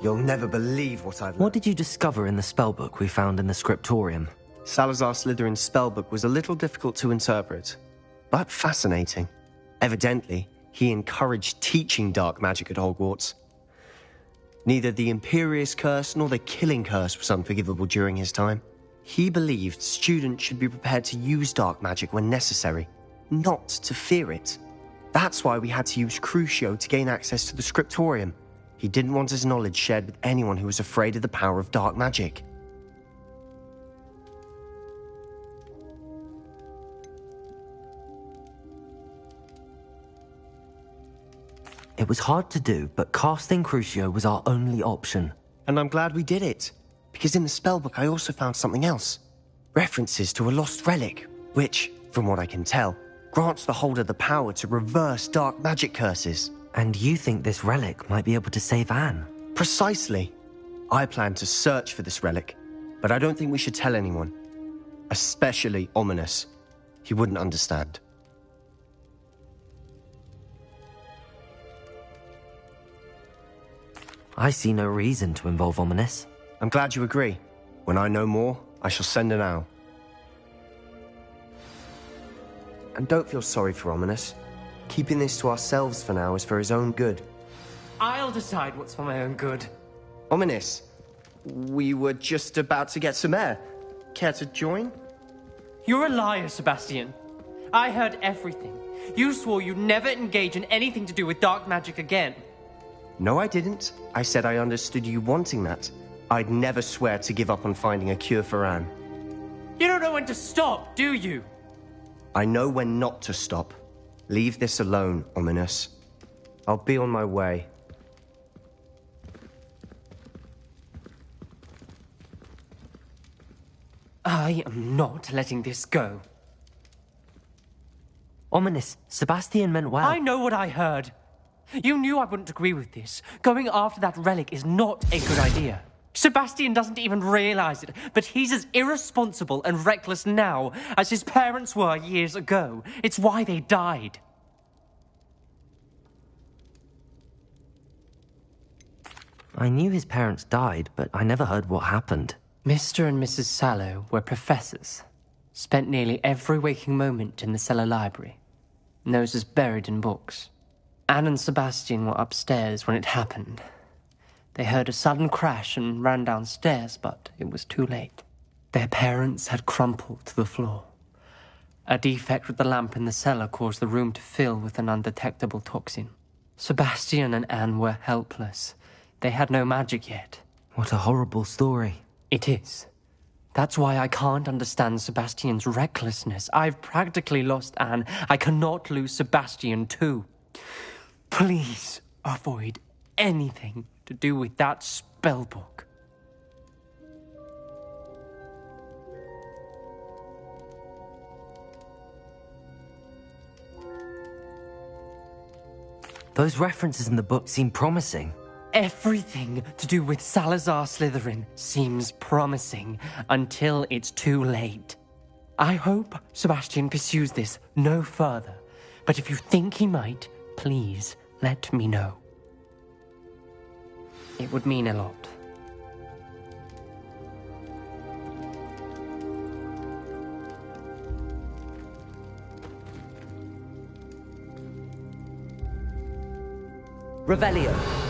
You'll never believe what I've learned. What did you discover in the spellbook we found in the scriptorium? Salazar Slytherin's spellbook was a little difficult to interpret, but fascinating. Evidently, he encouraged teaching dark magic at Hogwarts. Neither the Imperious Curse nor the Killing Curse was unforgivable during his time. He believed students should be prepared to use dark magic when necessary, not to fear it. That's why we had to use Crucio to gain access to the scriptorium. He didn't want his knowledge shared with anyone who was afraid of the power of dark magic. It was hard to do, but casting Crucio was our only option. And I'm glad we did it, because in the spellbook I also found something else. References to a lost relic, which, from what I can tell, grants the holder the power to reverse dark magic curses. And you think this relic might be able to save Anne? Precisely. I plan to search for this relic, but I don't think we should tell anyone. Especially Ominous. He wouldn't understand. I see no reason to involve Ominous. I'm glad you agree. When I know more, I shall send an owl. And don't feel sorry for Ominous. Keeping this to ourselves for now is for his own good. I'll decide what's for my own good. Ominous, we were just about to get some air. Care to join? You're a liar, Sebastian. I heard everything. You swore you'd never engage in anything to do with dark magic again. No, I didn't. I said I understood you wanting that. I'd never swear to give up on finding a cure for Anne. You don't know when to stop, do you? I know when not to stop. Leave this alone, Ominous. I'll be on my way. I am not letting this go. Ominous, Sebastian meant well. I know what I heard. You knew I wouldn't agree with this. Going after that relic is not a good idea. Sebastian doesn't even realize it, but he's as irresponsible and reckless now as his parents were years ago. It's why they died. I knew his parents died, but I never heard what happened. Mr. and Mrs. Sallow were professors. Spent nearly every waking moment in the cellar library. Noses buried in books. Anne and Sebastian were upstairs when it happened. They heard a sudden crash and ran downstairs, but it was too late. Their parents had crumpled to the floor. A defect with the lamp in the cellar caused the room to fill with an undetectable toxin. Sebastian and Anne were helpless. They had no magic yet. What a horrible story. It is. That's why I can't understand Sebastian's recklessness. I've practically lost Anne. I cannot lose Sebastian too. Please avoid anything to do with that spellbook. Those references in the book seem promising. Everything to do with Salazar Slytherin seems promising until it's too late. I hope Sebastian pursues this no further, but if you think he might, please let me know. It would mean a lot. Revelio.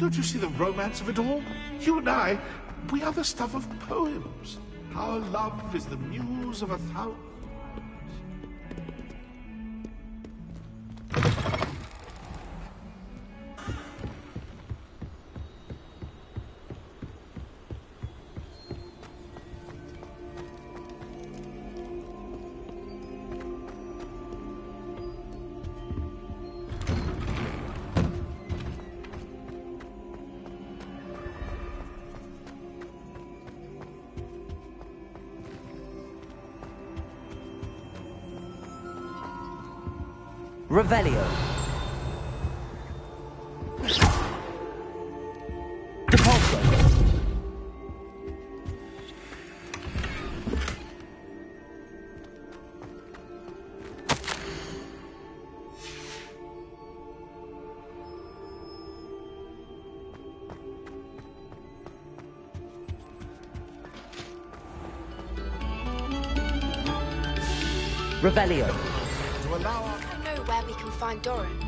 Don't you see the romance of it all? You and I, we are the stuff of poems. Our love is the muse of 1,000. Revelio. Depulso. Revelio. To allow our... Where we can find Doran.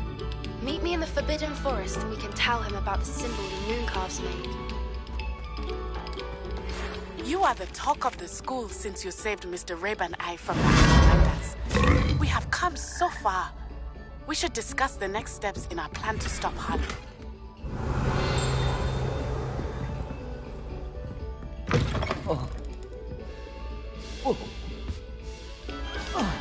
Meet me in the Forbidden Forest and we can tell him about the symbol the Mooncalves made. You are the talk of the school since you saved Mr. Rabe and I from the Highlanders. We have come so far. We should discuss the next steps in our plan to stop Harley. Oh. Oh. Oh.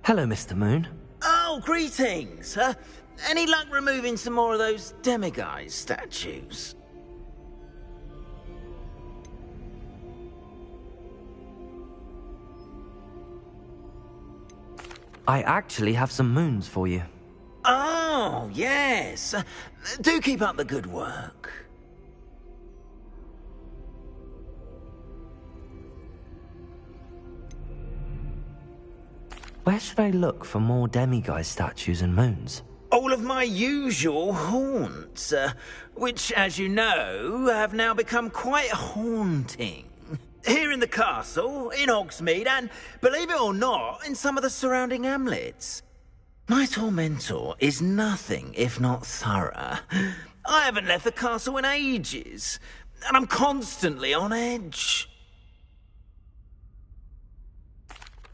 Hello, Mr. Moon. Oh, greetings! Any luck removing some more of those demiguise statues? I actually have some moons for you. Oh, yes. Do keep up the good work. Where should I look for more demiguise statues and moons? All of my usual haunts, which, as you know, have now become quite haunting. Here in the castle, in Hogsmeade, and, believe it or not, in some of the surrounding hamlets. My tormentor is nothing if not thorough. I haven't left the castle in ages, and I'm constantly on edge.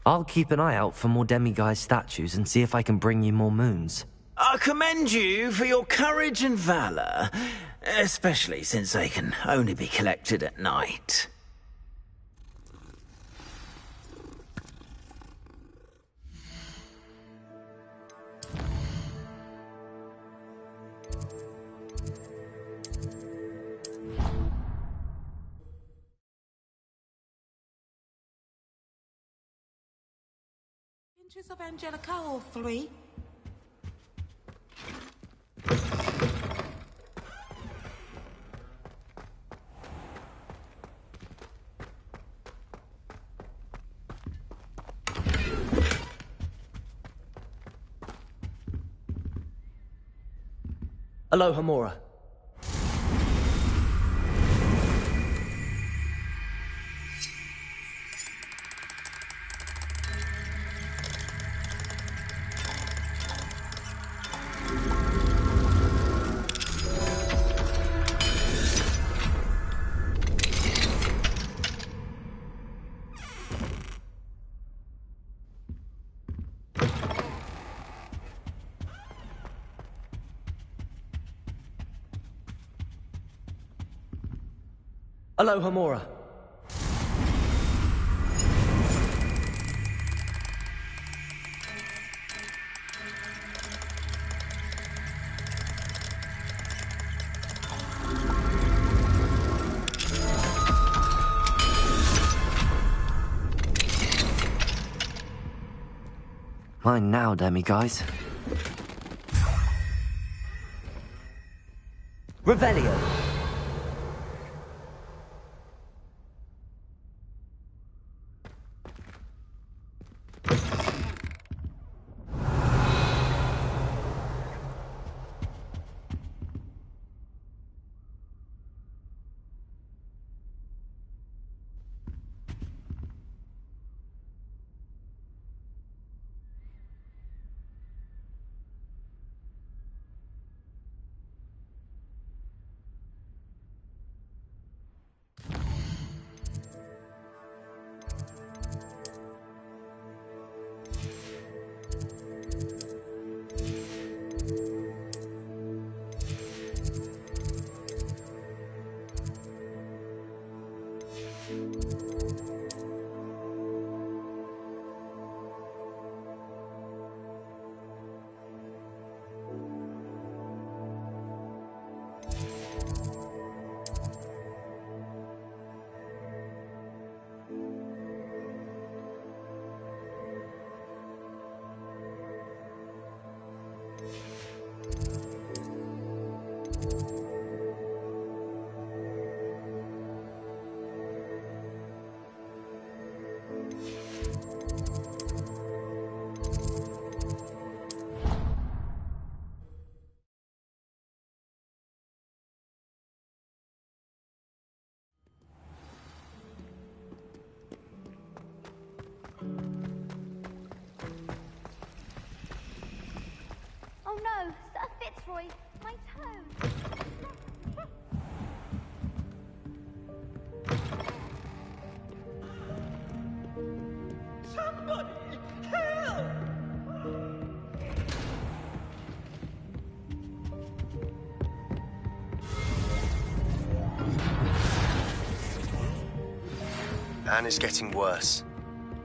I'll keep an eye out for more demiguise statues and see if I can bring you more moons. I commend you for your courage and valour, especially since they can only be collected at night. Pinches of Angelica, all three. Aloha Mora. Aloha Mora. Mine now, demiguise. Revelio. Oh no, Sir Fitzroy, my toe. Somebody help! Anne is getting worse.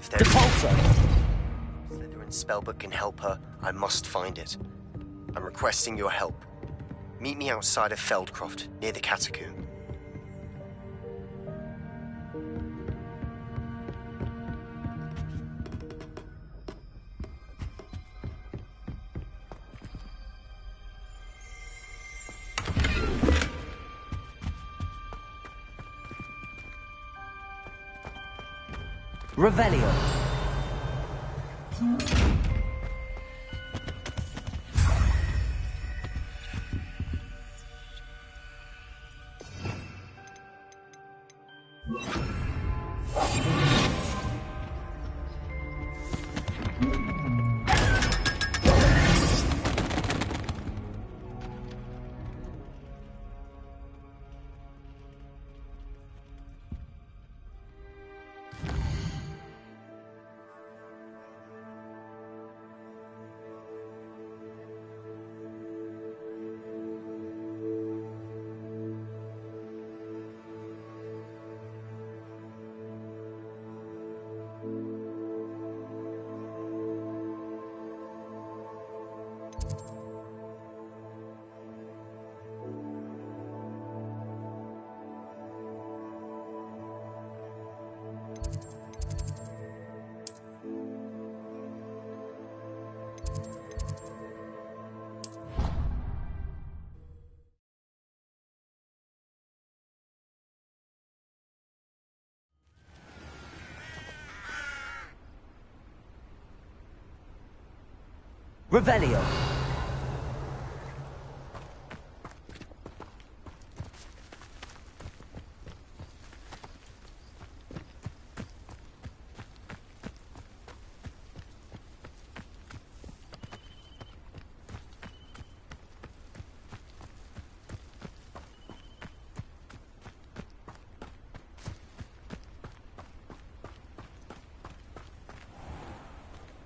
If there Slytherin's spellbook can help her, I must find it. I'm requesting your help. Meet me outside of Feldcroft, near the catacomb. Revelio. Revelio.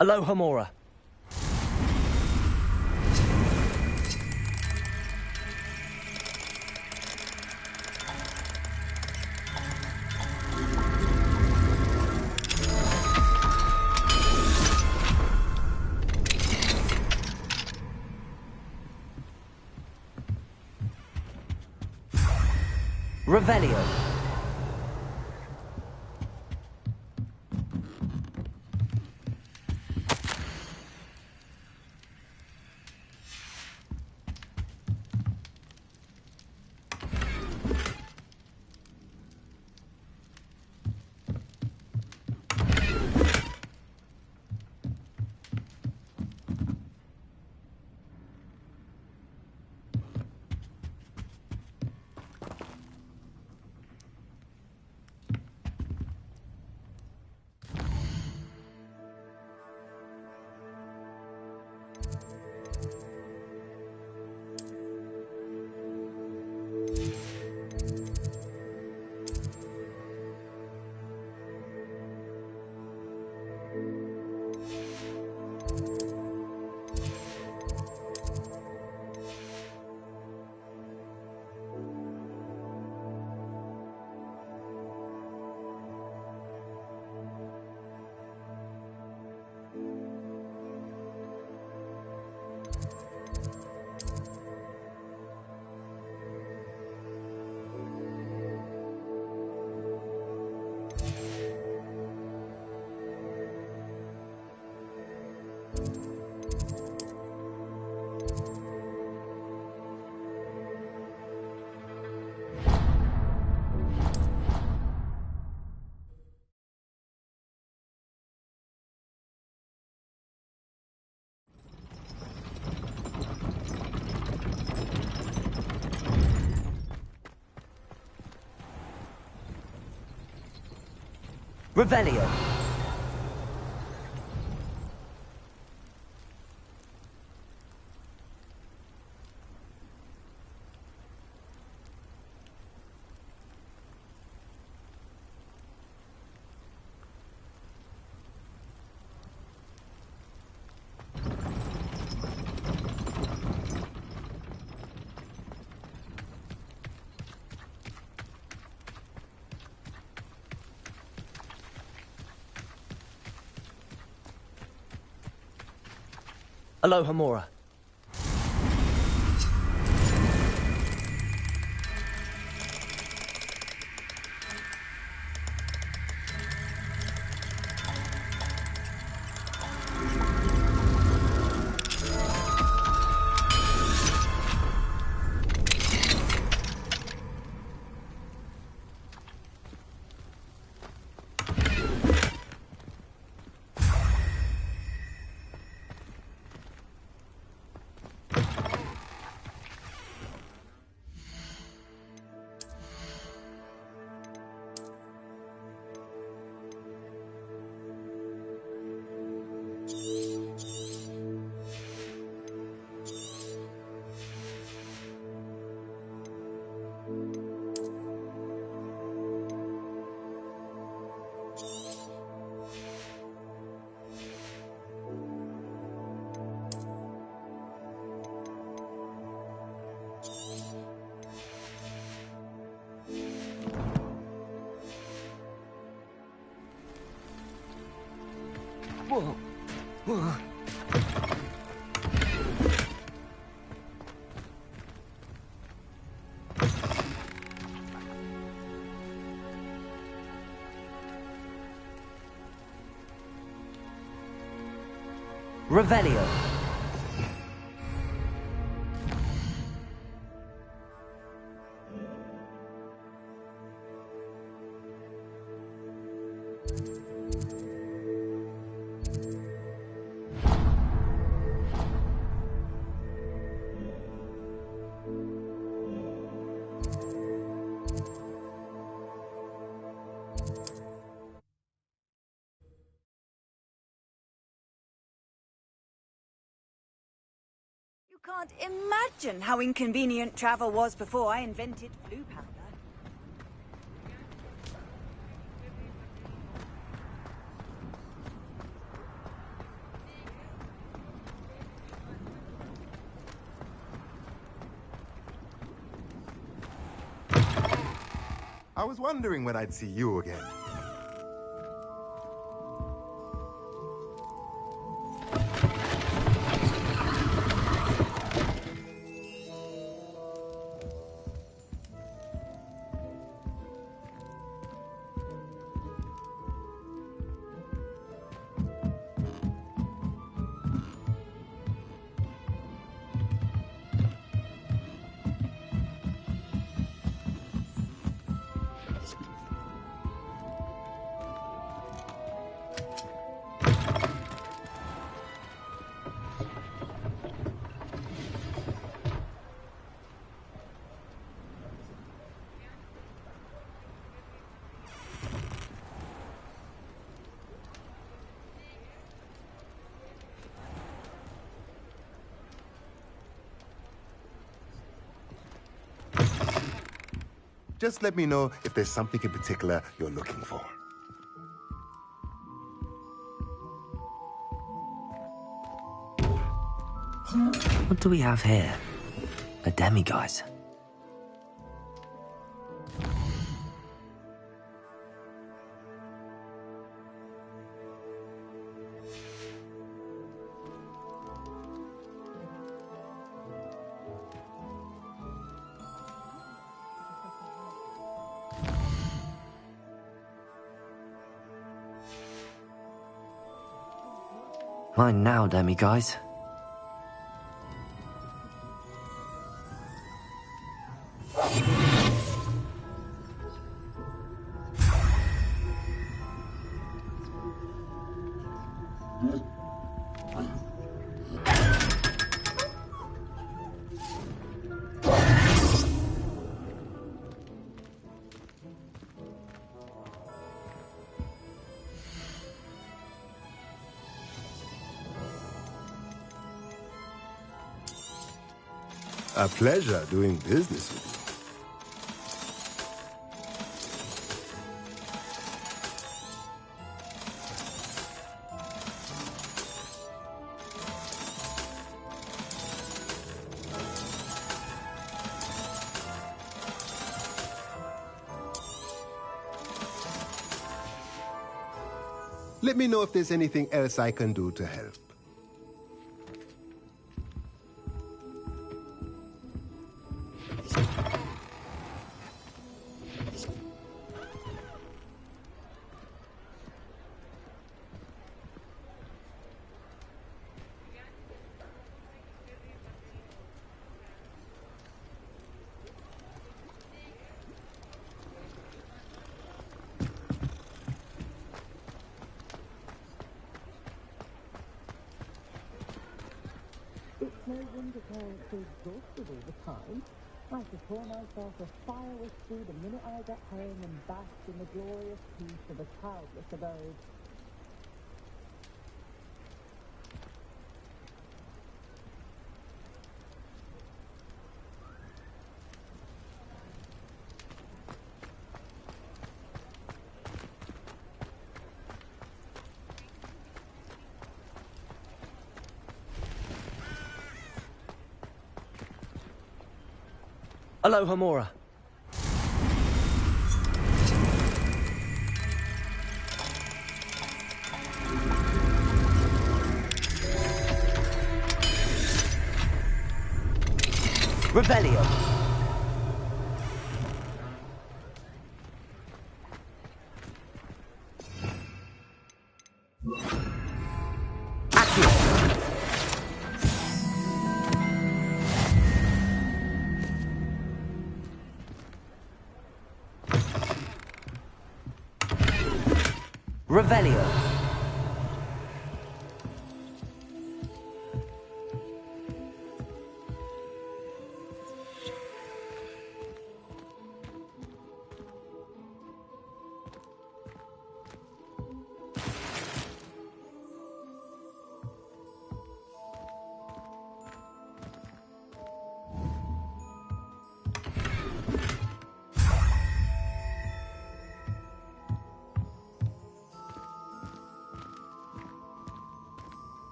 Aloha Mora. Revelio. Revelio. Aloha Mora. Whoa. Whoa. Revelio. You can't imagine how inconvenient travel was before I invented blue powder. I was wondering when I'd see you again. Just let me know if there's something in particular you're looking for. What do we have here? A demiguise. Mine now, demiguise. A pleasure doing business with you. Let me know if there's anything else I can do to help. No wonder parents are exhausted all the time. I could pour myself a fireworks through the minute I got home and bask in the glorious peace of a childless abode. Aloha, Mora. Revelio. Revelio.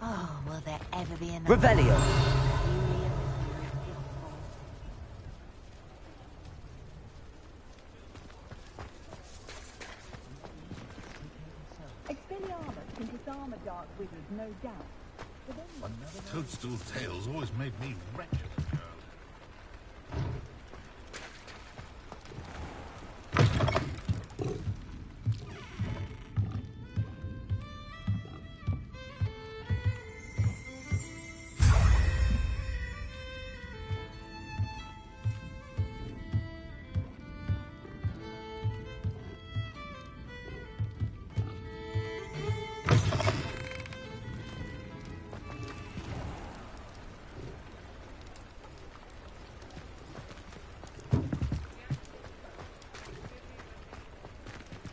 Oh, will there ever be enough? Revelio. Expelliarmus can disarm a dark wizard, no doubt. But then... Toadstool's tales always made me wretched.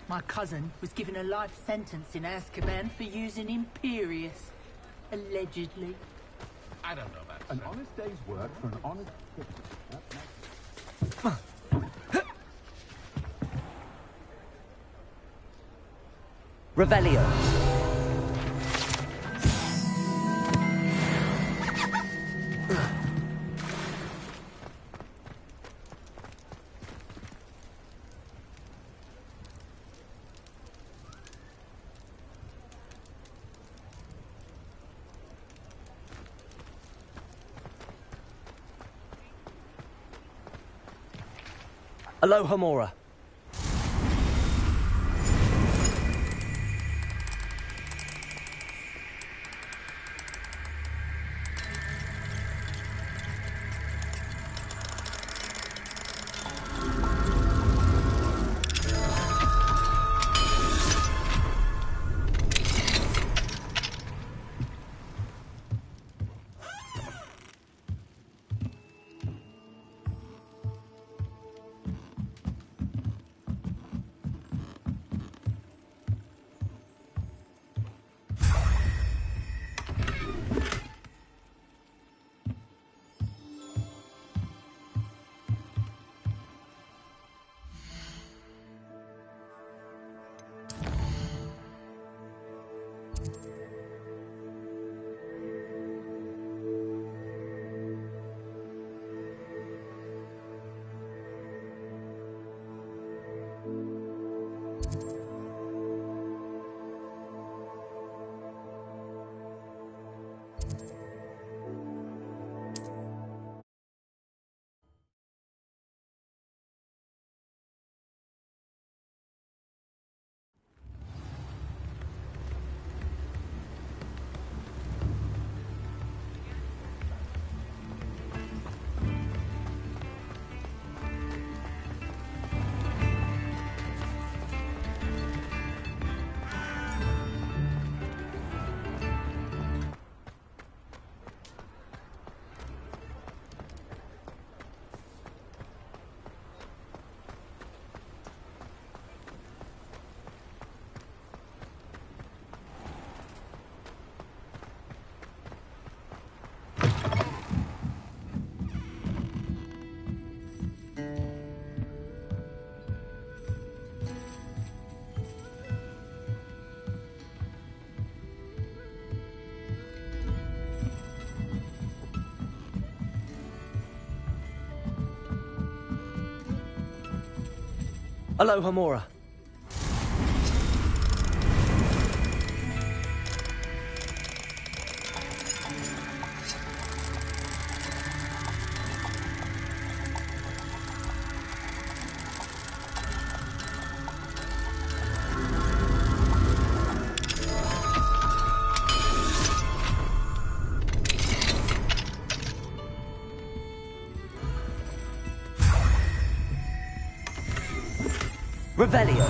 My cousin was given a life sentence in Azkaban for using Imperius. Allegedly. I don't know about an honest day's work for an honest... Revelio. Aloha Mora. Aloha Mora. Revelio.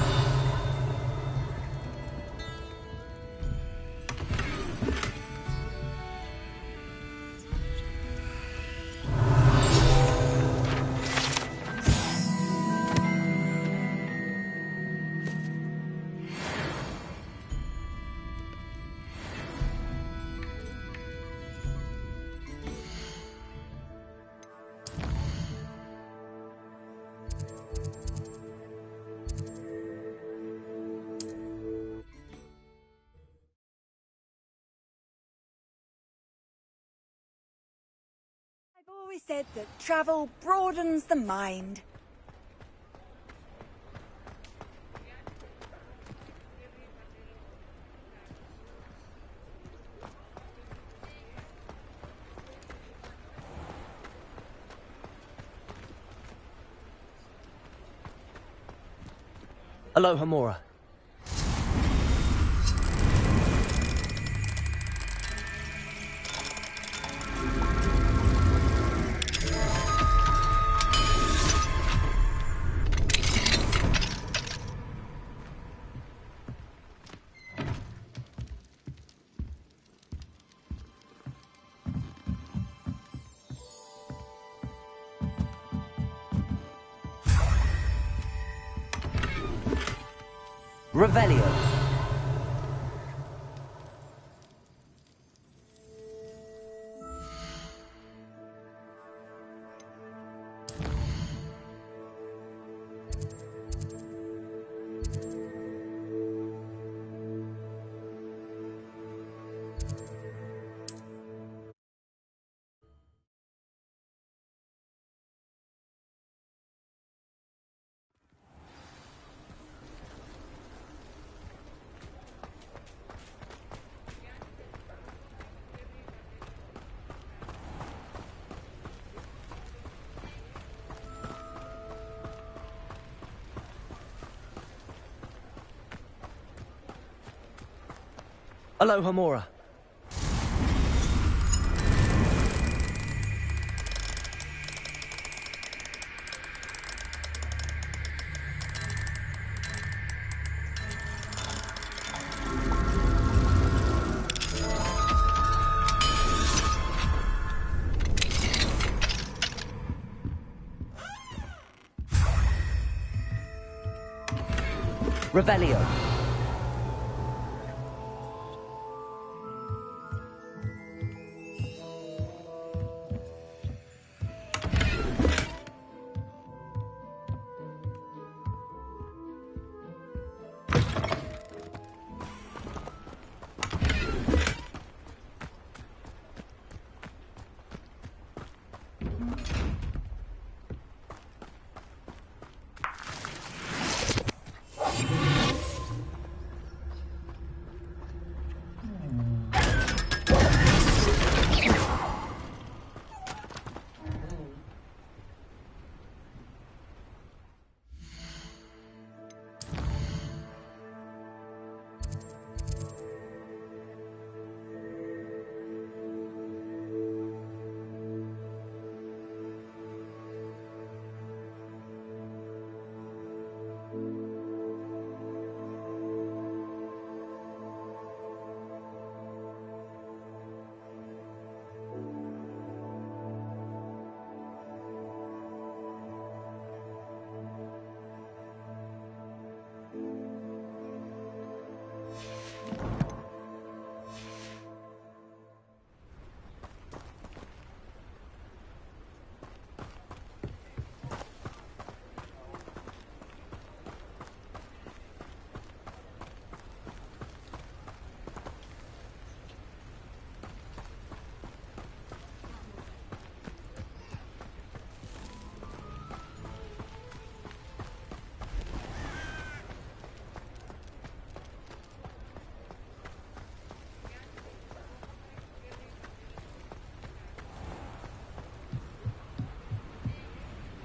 I've always said that travel broadens the mind. Aloha Mora. Revelio. Aloha Mora. Revelio.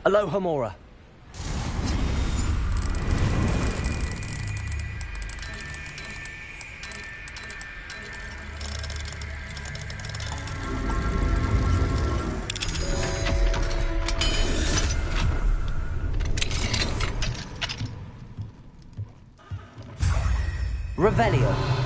Aloha Mora. Revelio.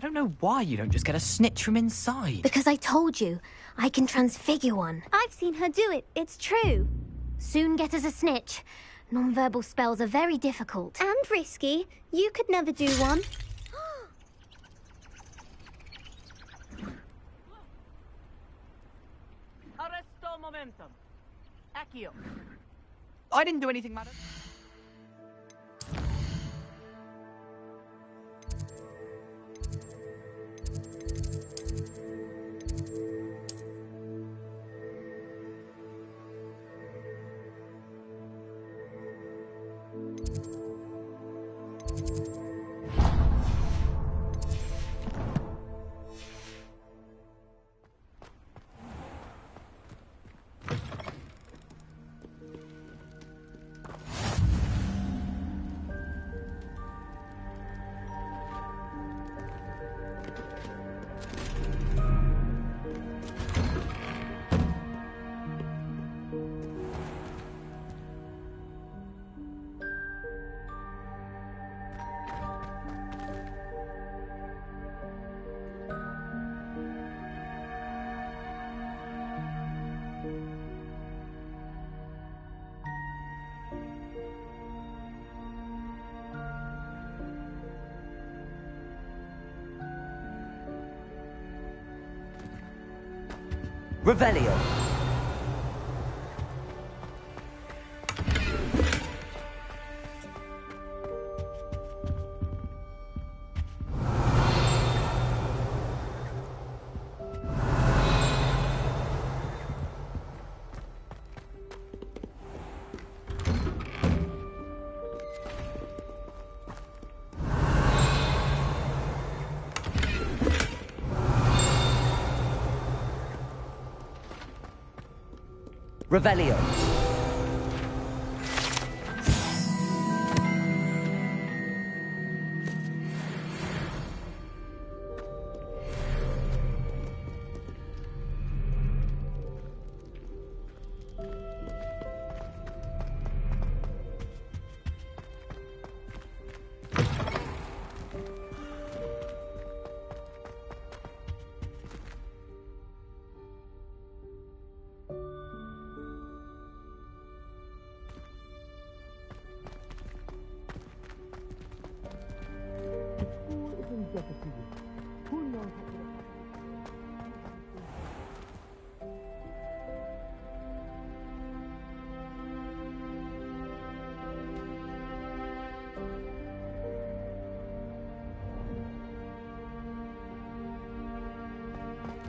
I don't know why you don't just get a snitch from inside. Because I told you, I can transfigure one. I've seen her do it. It's true. Soon get us a snitch. Non-verbal spells are very difficult. And risky. You could never do one. Arresto momentum. Accio. I didn't do anything, madam. Revelio. Revelio.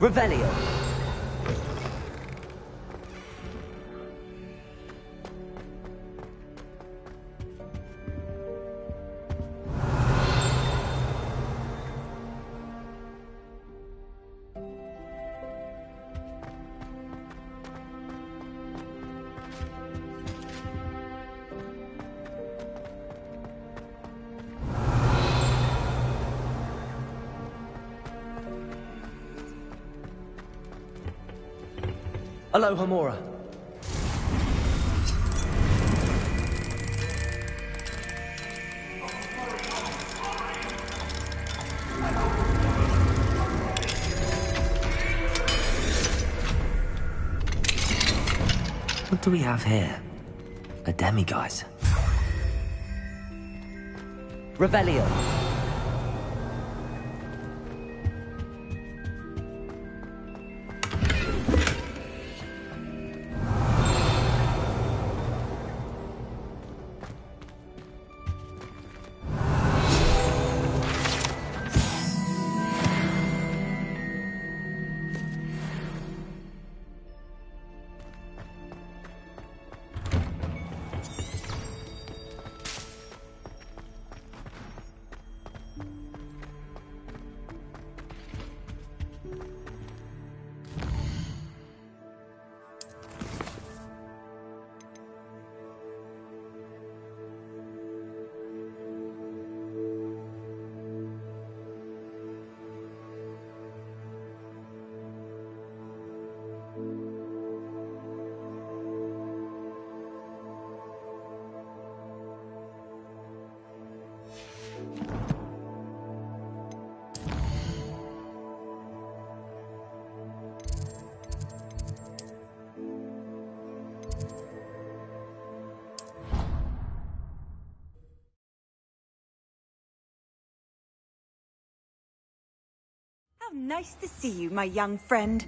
Revelio. Aloha Mora. What do we have here? A demiguise. Revelio. How nice to see you, my young friend.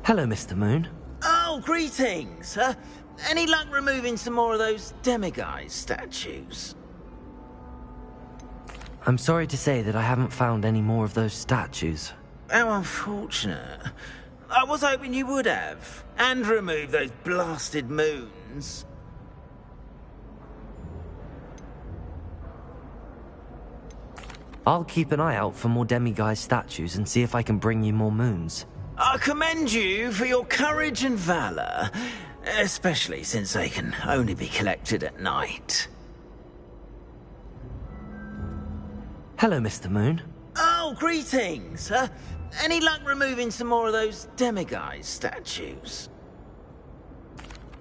Hello, Mr. Moon. Oh, greetings! Any luck removing some more of those demiguise statues? I'm sorry to say that I haven't found any more of those statues. How unfortunate. I was hoping you would have. And remove those blasted moons. I'll keep an eye out for more demiguise statues and see if I can bring you more moons. I commend you for your courage and valor, especially since they can only be collected at night. Hello, Mr. Moon. Oh, greetings. Any luck removing some more of those demiguise statues?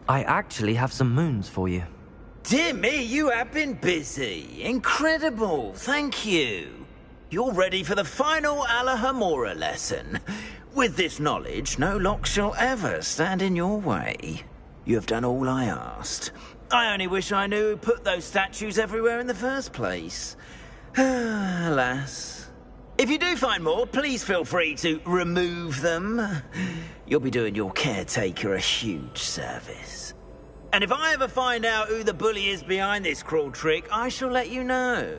I actually have some moons for you. Dear me, you have been busy. Incredible, thank you. You're ready for the final Alahomora lesson. With this knowledge, no lock shall ever stand in your way. You have done all I asked. I only wish I knew who put those statues everywhere in the first place. Alas. If you do find more, please feel free to remove them. You'll be doing your caretaker a huge service. And if I ever find out who the bully is behind this cruel trick, I shall let you know.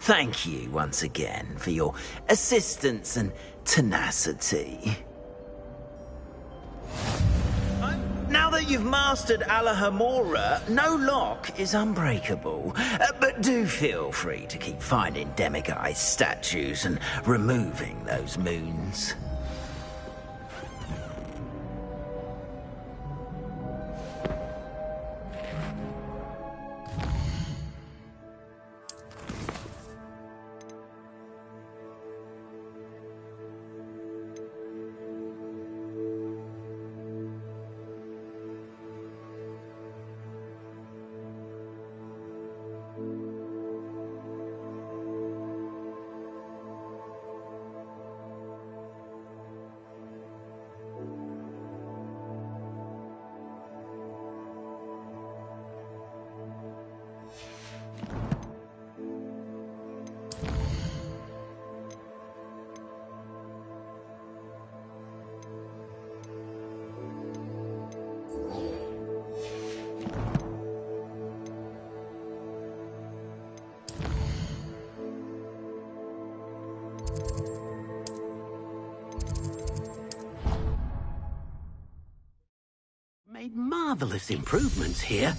Thank you once again for your assistance and tenacity. Now that you've mastered Alahomora, no lock is unbreakable. But do feel free to keep finding demiguise statues and removing those moons. Made marvelous improvements here.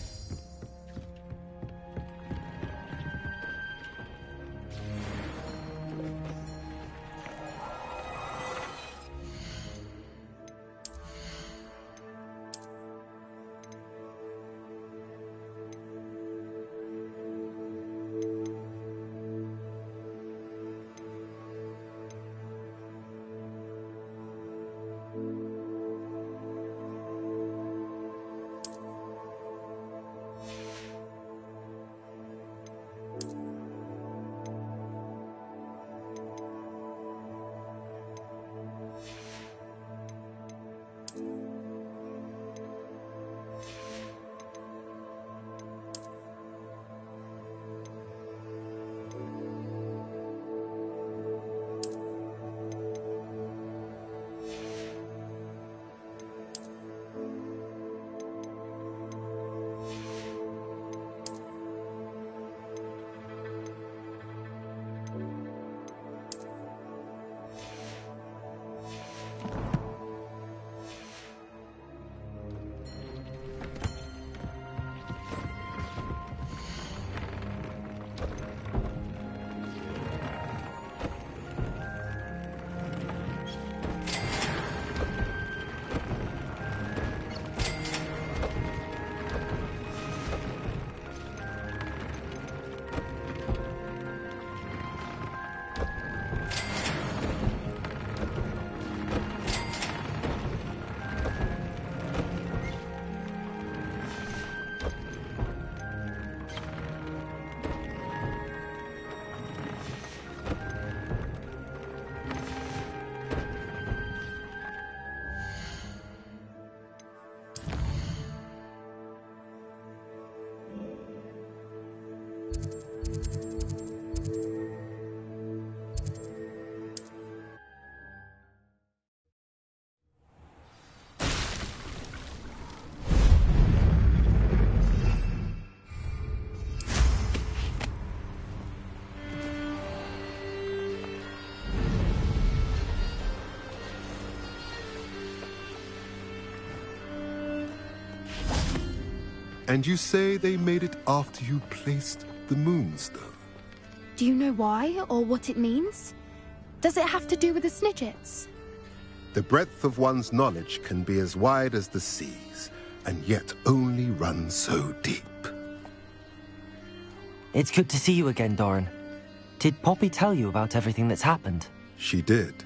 And you say they made it after you placed the Moonstone? Do you know why or what it means? Does it have to do with the Snidgets? The breadth of one's knowledge can be as wide as the seas, and yet only run so deep. It's good to see you again, Doran. Did Poppy tell you about everything that's happened? She did,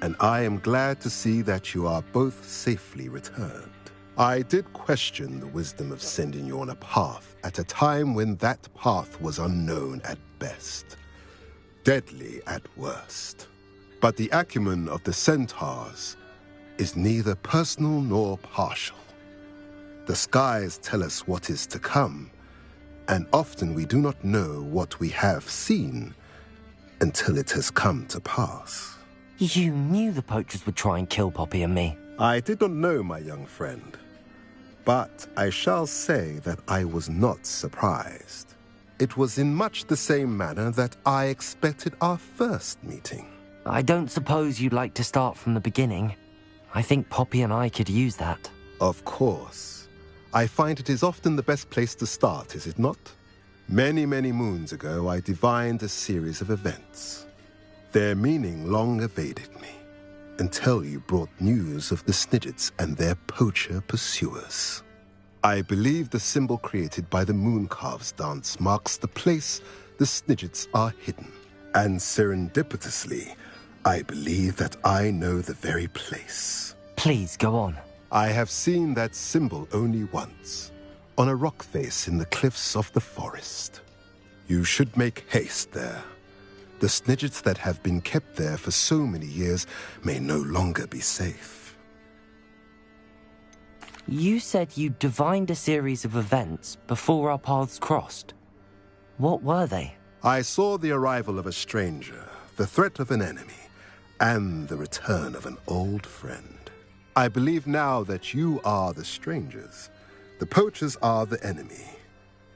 and I am glad to see that you are both safely returned. I did question the wisdom of sending you on a path at a time when that path was unknown at best, deadly at worst. But the acumen of the centaurs is neither personal nor partial. The skies tell us what is to come, and often we do not know what we have seen until it has come to pass. You knew the poachers would try and kill Poppy and me. I did not know, my young friend, but I shall say that I was not surprised. It was in much the same manner that I expected our first meeting. I don't suppose you'd like to start from the beginning. I think Poppy and I could use that. Of course. I find it is often the best place to start, is it not? Many, many moons ago, I divined a series of events. Their meaning long evaded me, until you brought news of the Snidgets and their poacher pursuers. I believe the symbol created by the Mooncalves dance marks the place the Snidgets are hidden. And serendipitously, I believe that I know the very place. Please, go on. I have seen that symbol only once, on a rock face in the cliffs of the forest. You should make haste there. The Snidgets that have been kept there for so many years may no longer be safe. You said you divined a series of events before our paths crossed. What were they? I saw the arrival of a stranger, the threat of an enemy, and the return of an old friend. I believe now that you are the strangers, the poachers are the enemy,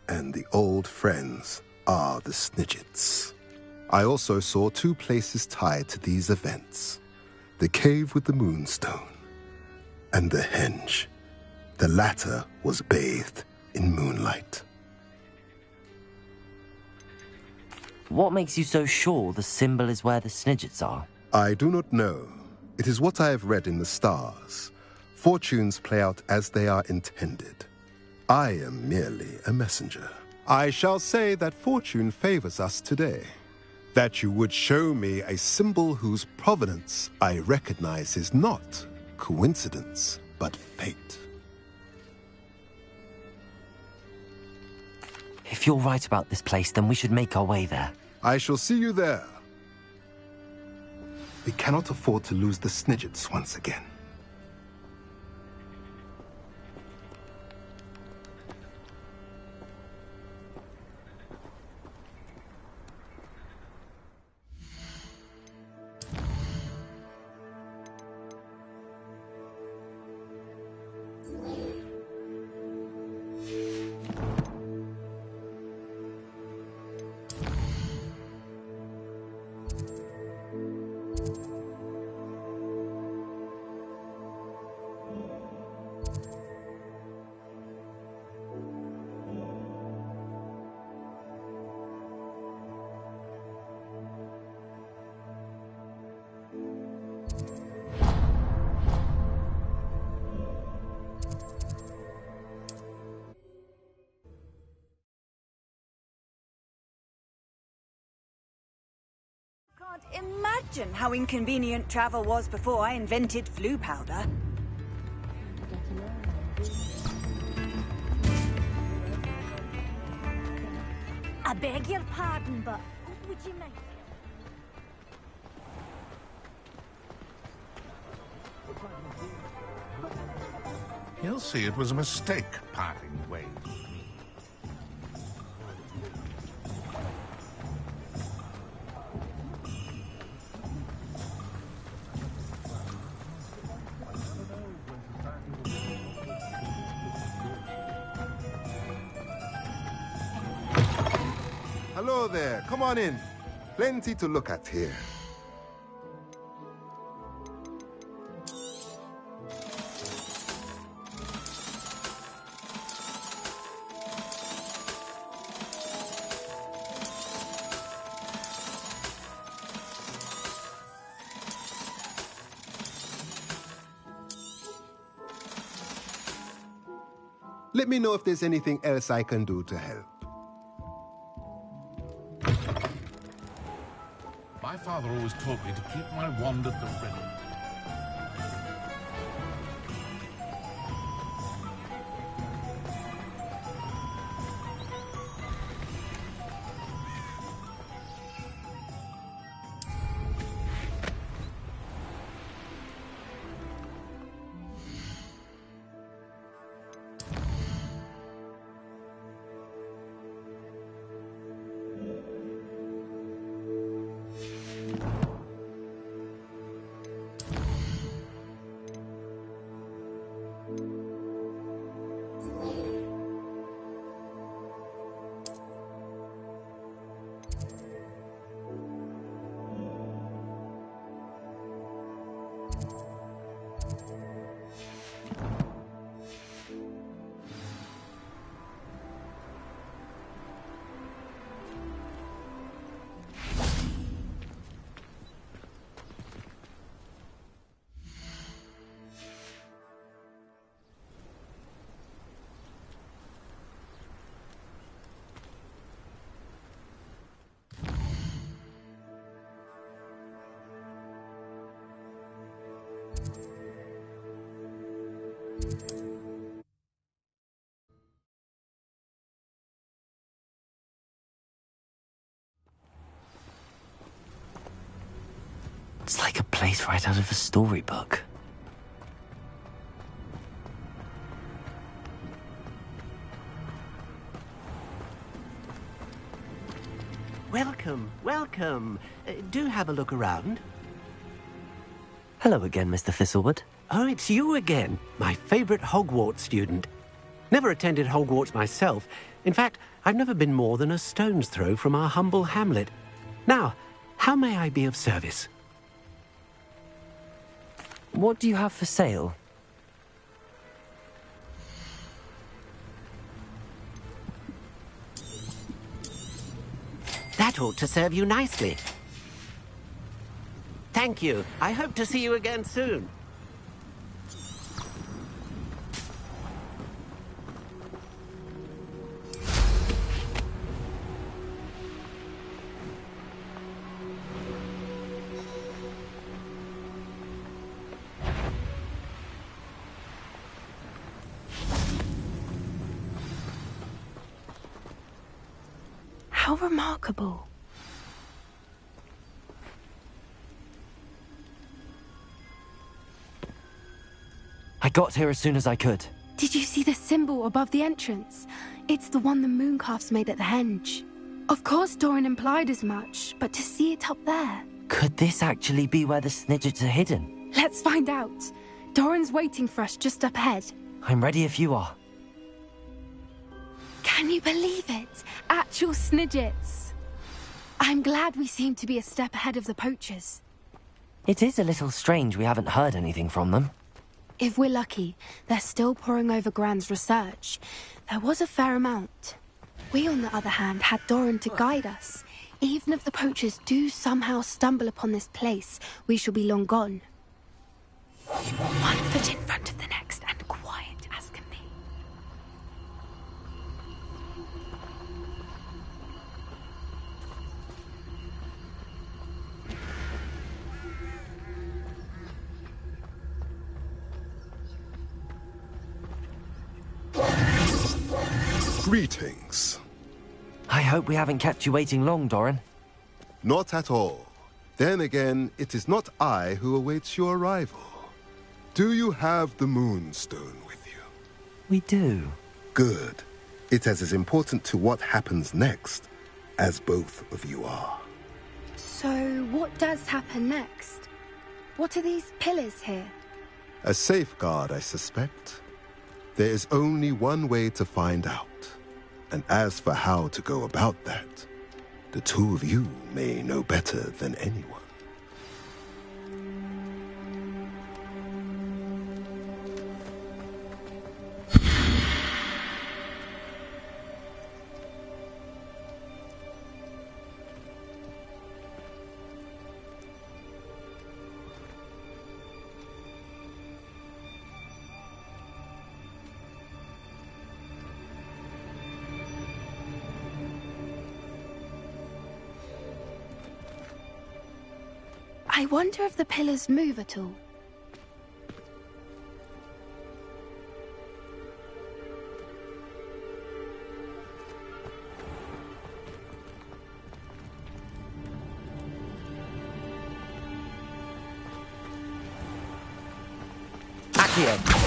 and the old friends are the Snidgets. I also saw two places tied to these events: the cave with the Moonstone and the henge. The latter was bathed in moonlight. What makes you so sure the symbol is where the Snidgets are? I do not know. It is what I have read in the stars. Fortunes play out as they are intended. I am merely a messenger. I shall say that fortune favors us today. That you would show me a symbol whose provenance I recognize is not coincidence, but fate. If you're right about this place, then we should make our way there. I shall see you there. We cannot afford to lose the Snidgets once again. Can't imagine how inconvenient travel was before I invented flu powder. I beg your pardon, but what would you make? He'll see it was a mistake parting ways. Hello there, come on in. Plenty to look at here. Let me know if there's anything else I can do to help. My father always taught me to keep my wand at the ready. It's like a place right out of a storybook. Welcome, welcome. Do have a look around. Hello again, Mr. Thistlewood. Oh, it's you again, my favorite Hogwarts student. Never attended Hogwarts myself. In fact, I've never been more than a stone's throw from our humble hamlet. Now, how may I be of service? What do you have for sale? That ought to serve you nicely. Thank you. I hope to see you again soon. How remarkable. I got here as soon as I could. Did you see the symbol above the entrance? It's the one the mooncalves made at the henge. Of course Doran implied as much, but to see it up there... Could this actually be where the Snidgets are hidden? Let's find out. Doran's waiting for us just up ahead. I'm ready if you are. Can you believe it? Actual Snidgets. I'm glad we seem to be a step ahead of the poachers. It is a little strange we haven't heard anything from them. If we're lucky, they're still poring over Gran's research. There was a fair amount. We, on the other hand, had Doran to guide us. Even if the poachers do somehow stumble upon this place, we shall be long gone. One foot in front of the next and quiet as can be. Greetings. I hope we haven't kept you waiting long, Doran. Not at all. Then again, it is not I who awaits your arrival. Do you have the Moonstone with you? We do. Good. It is as important to what happens next as both of you are. So, what does happen next? What are these pillars here? A safeguard, I suspect. There is only one way to find out. And as for how to go about that, the two of you may know better than anyone. I wonder if the pillars move at all. Accio.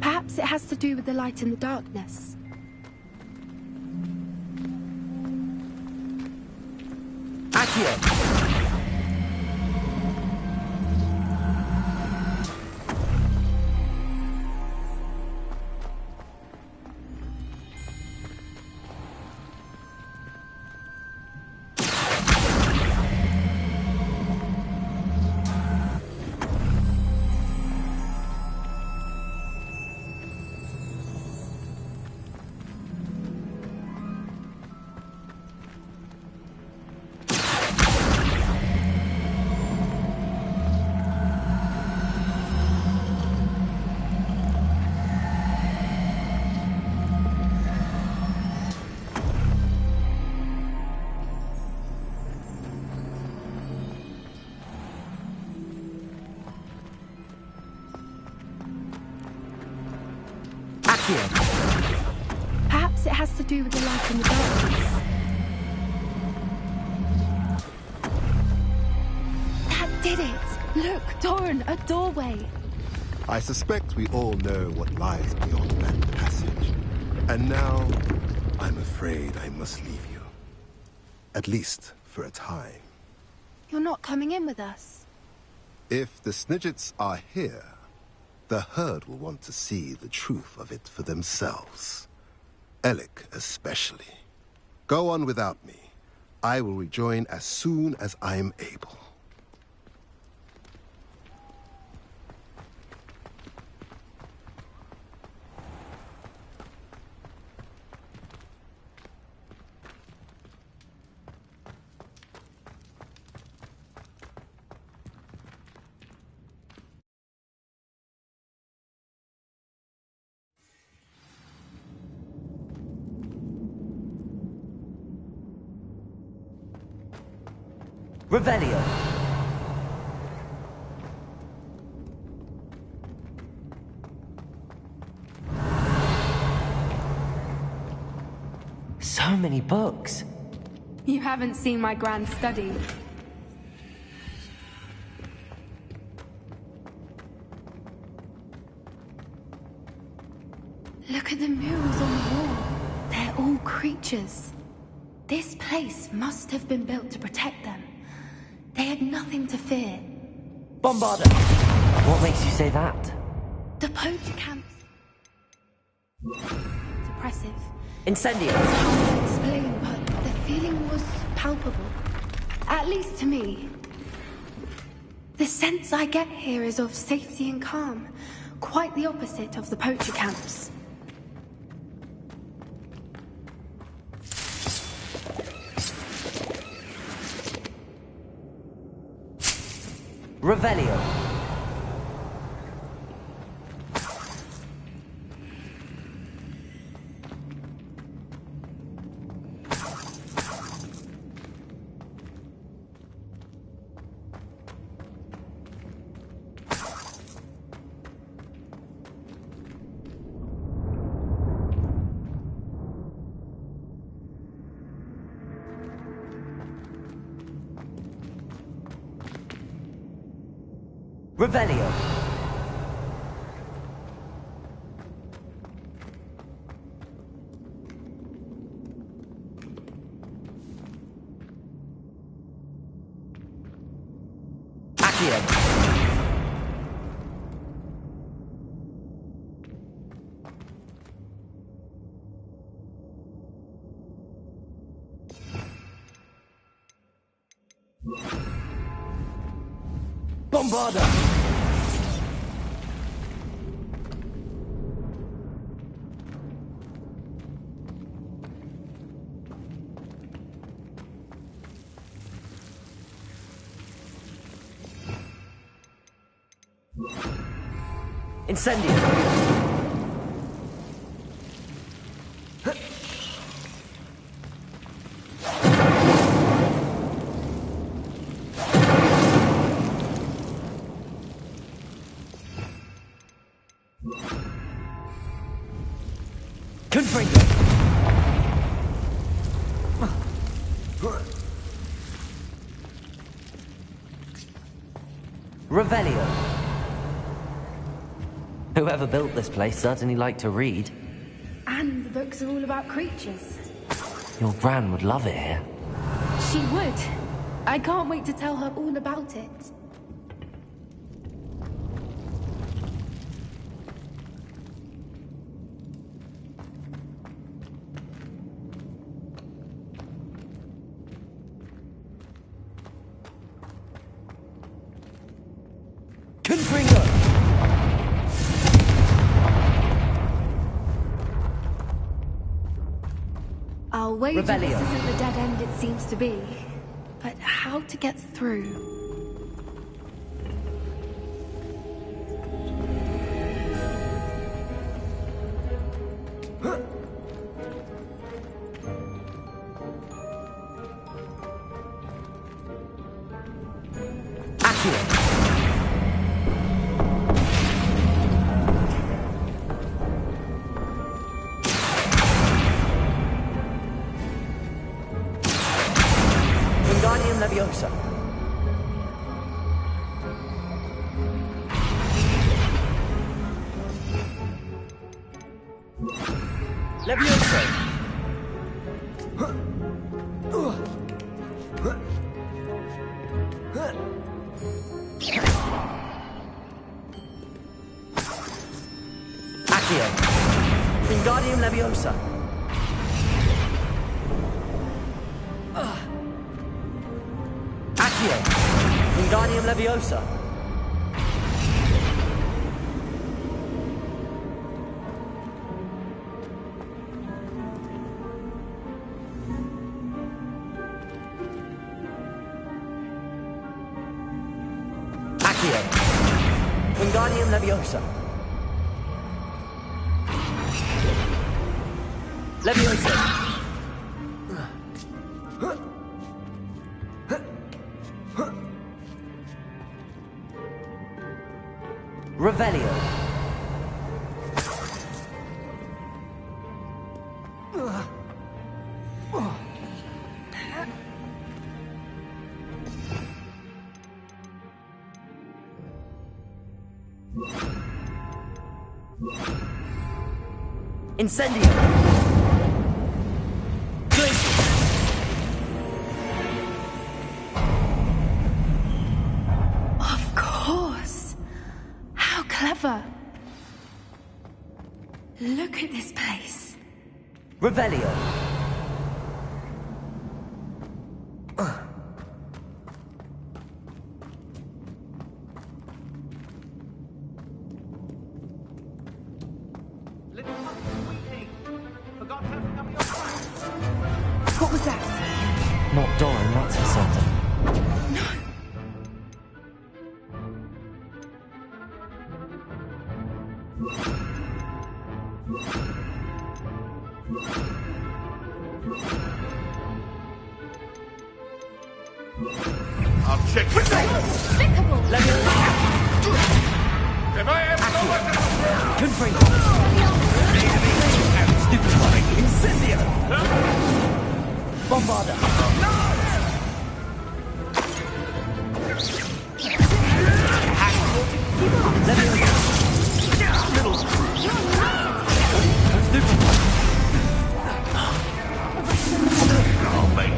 Perhaps it has to do with the light in the darkness. Accio. Perhaps it has to do with the light in the darkness. That did it! Look, Doran, a doorway! I suspect we all know what lies beyond that passage. And now, I'm afraid I must leave you. At least for a time. You're not coming in with us. If the Snidgets are here, the herd will want to see the truth of it for themselves. Alec especially. Go on without me. I will rejoin as soon as I'm able. Revelio. So many books. You haven't seen my grand study. Look at the murals on the wall. They're all creatures. This place must have been built to protect them. They had nothing to fear. Bombarda. What makes you say that? The poacher camps. Depressive. Incendio. It's hard to explain, but the feeling was palpable. At least to me. The sense I get here is of safety and calm. Quite the opposite of the poacher camps. Revelio. Revelio. Accio. Bombarder! Incendio! Confringo! Revelio! Whoever built this place certainly liked to read. And the books are all about creatures. Your Gran would love it here. She would. I can't wait to tell her all about it. Confringo! I'll wager Revelio. this isn't the dead end it seems to be. But how to get through? Wingardium Leviosa. Leviosa. Accio. Wingardium Leviosa. Accio. Wingardium Leviosa. Accio. Wingardium Leviosa. Leviosa. Revelio. Incendio. Of course. How clever. Look at this place. Revelio. What was that? Not Doran, that's for certain. I'll check it. Despicable! If I ever know what to Confringo. Stupefy. Incendio. Bombarder. I'll make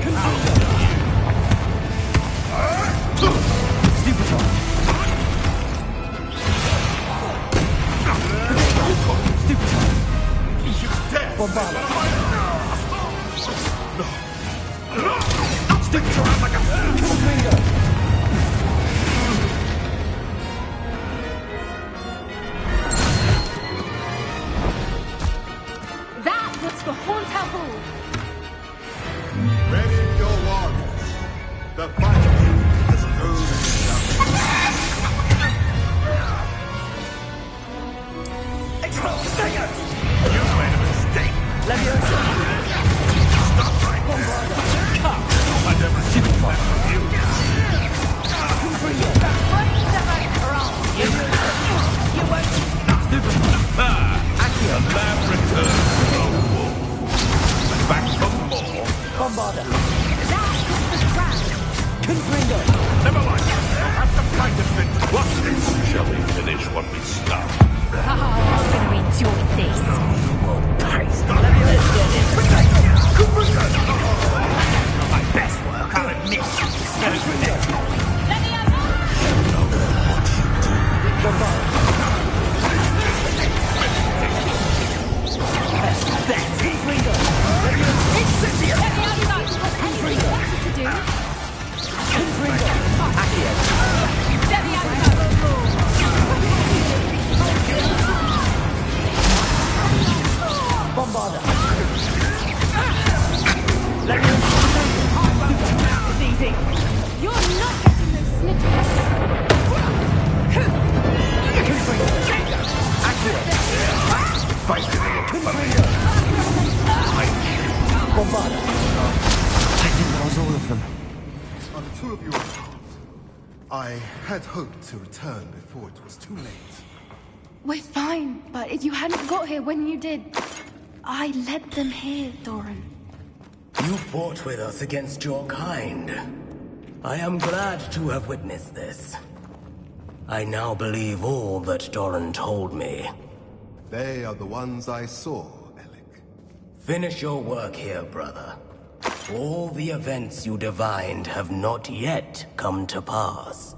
Bombarder. had hoped to return before it was too late. We're fine, but if you hadn't got here when you did, I led them here, Doran. You fought with us against your kind. I am glad to have witnessed this. I now believe all that Doran told me. They are the ones I saw, Alec. Finish your work here, brother. All the events you divined have not yet come to pass.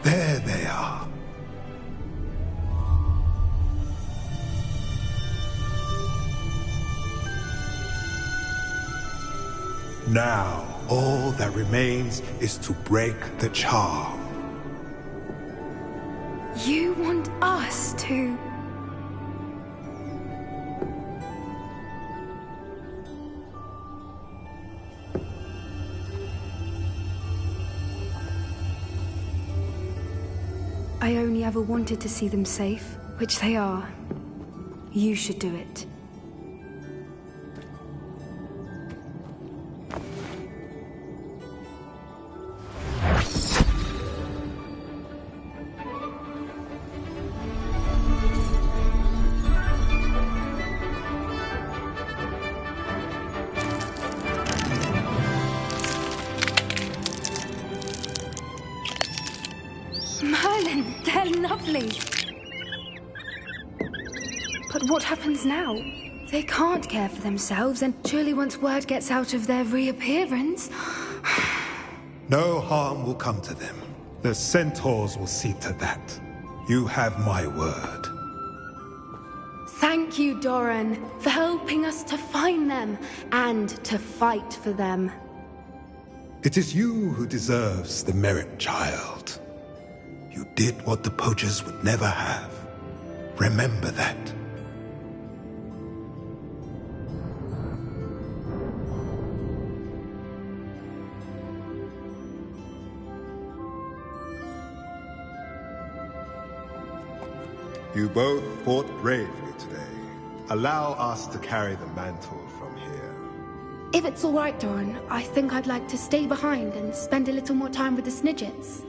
There they are. Now, all that remains is to break the charm. You want us to... I only ever wanted to see them safe, which they are. You should do it. Merlin, they're lovely. But what happens now? They can't care for themselves, and surely once word gets out of their reappearance... No harm will come to them. The centaurs will see to that. You have my word. Thank you, Doran, for helping us to find them, and to fight for them. It is you who deserves the merit, child. You did what the poachers would never have. Remember that. You both fought bravely today. Allow us to carry the mantle from here. If it's all right, Doran, I think I'd like to stay behind and spend a little more time with the Snidgets.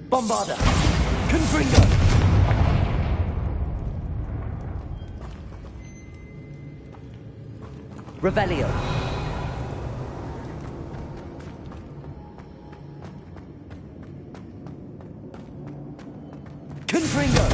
Bombarda! Confringo! Revelio! Confringo!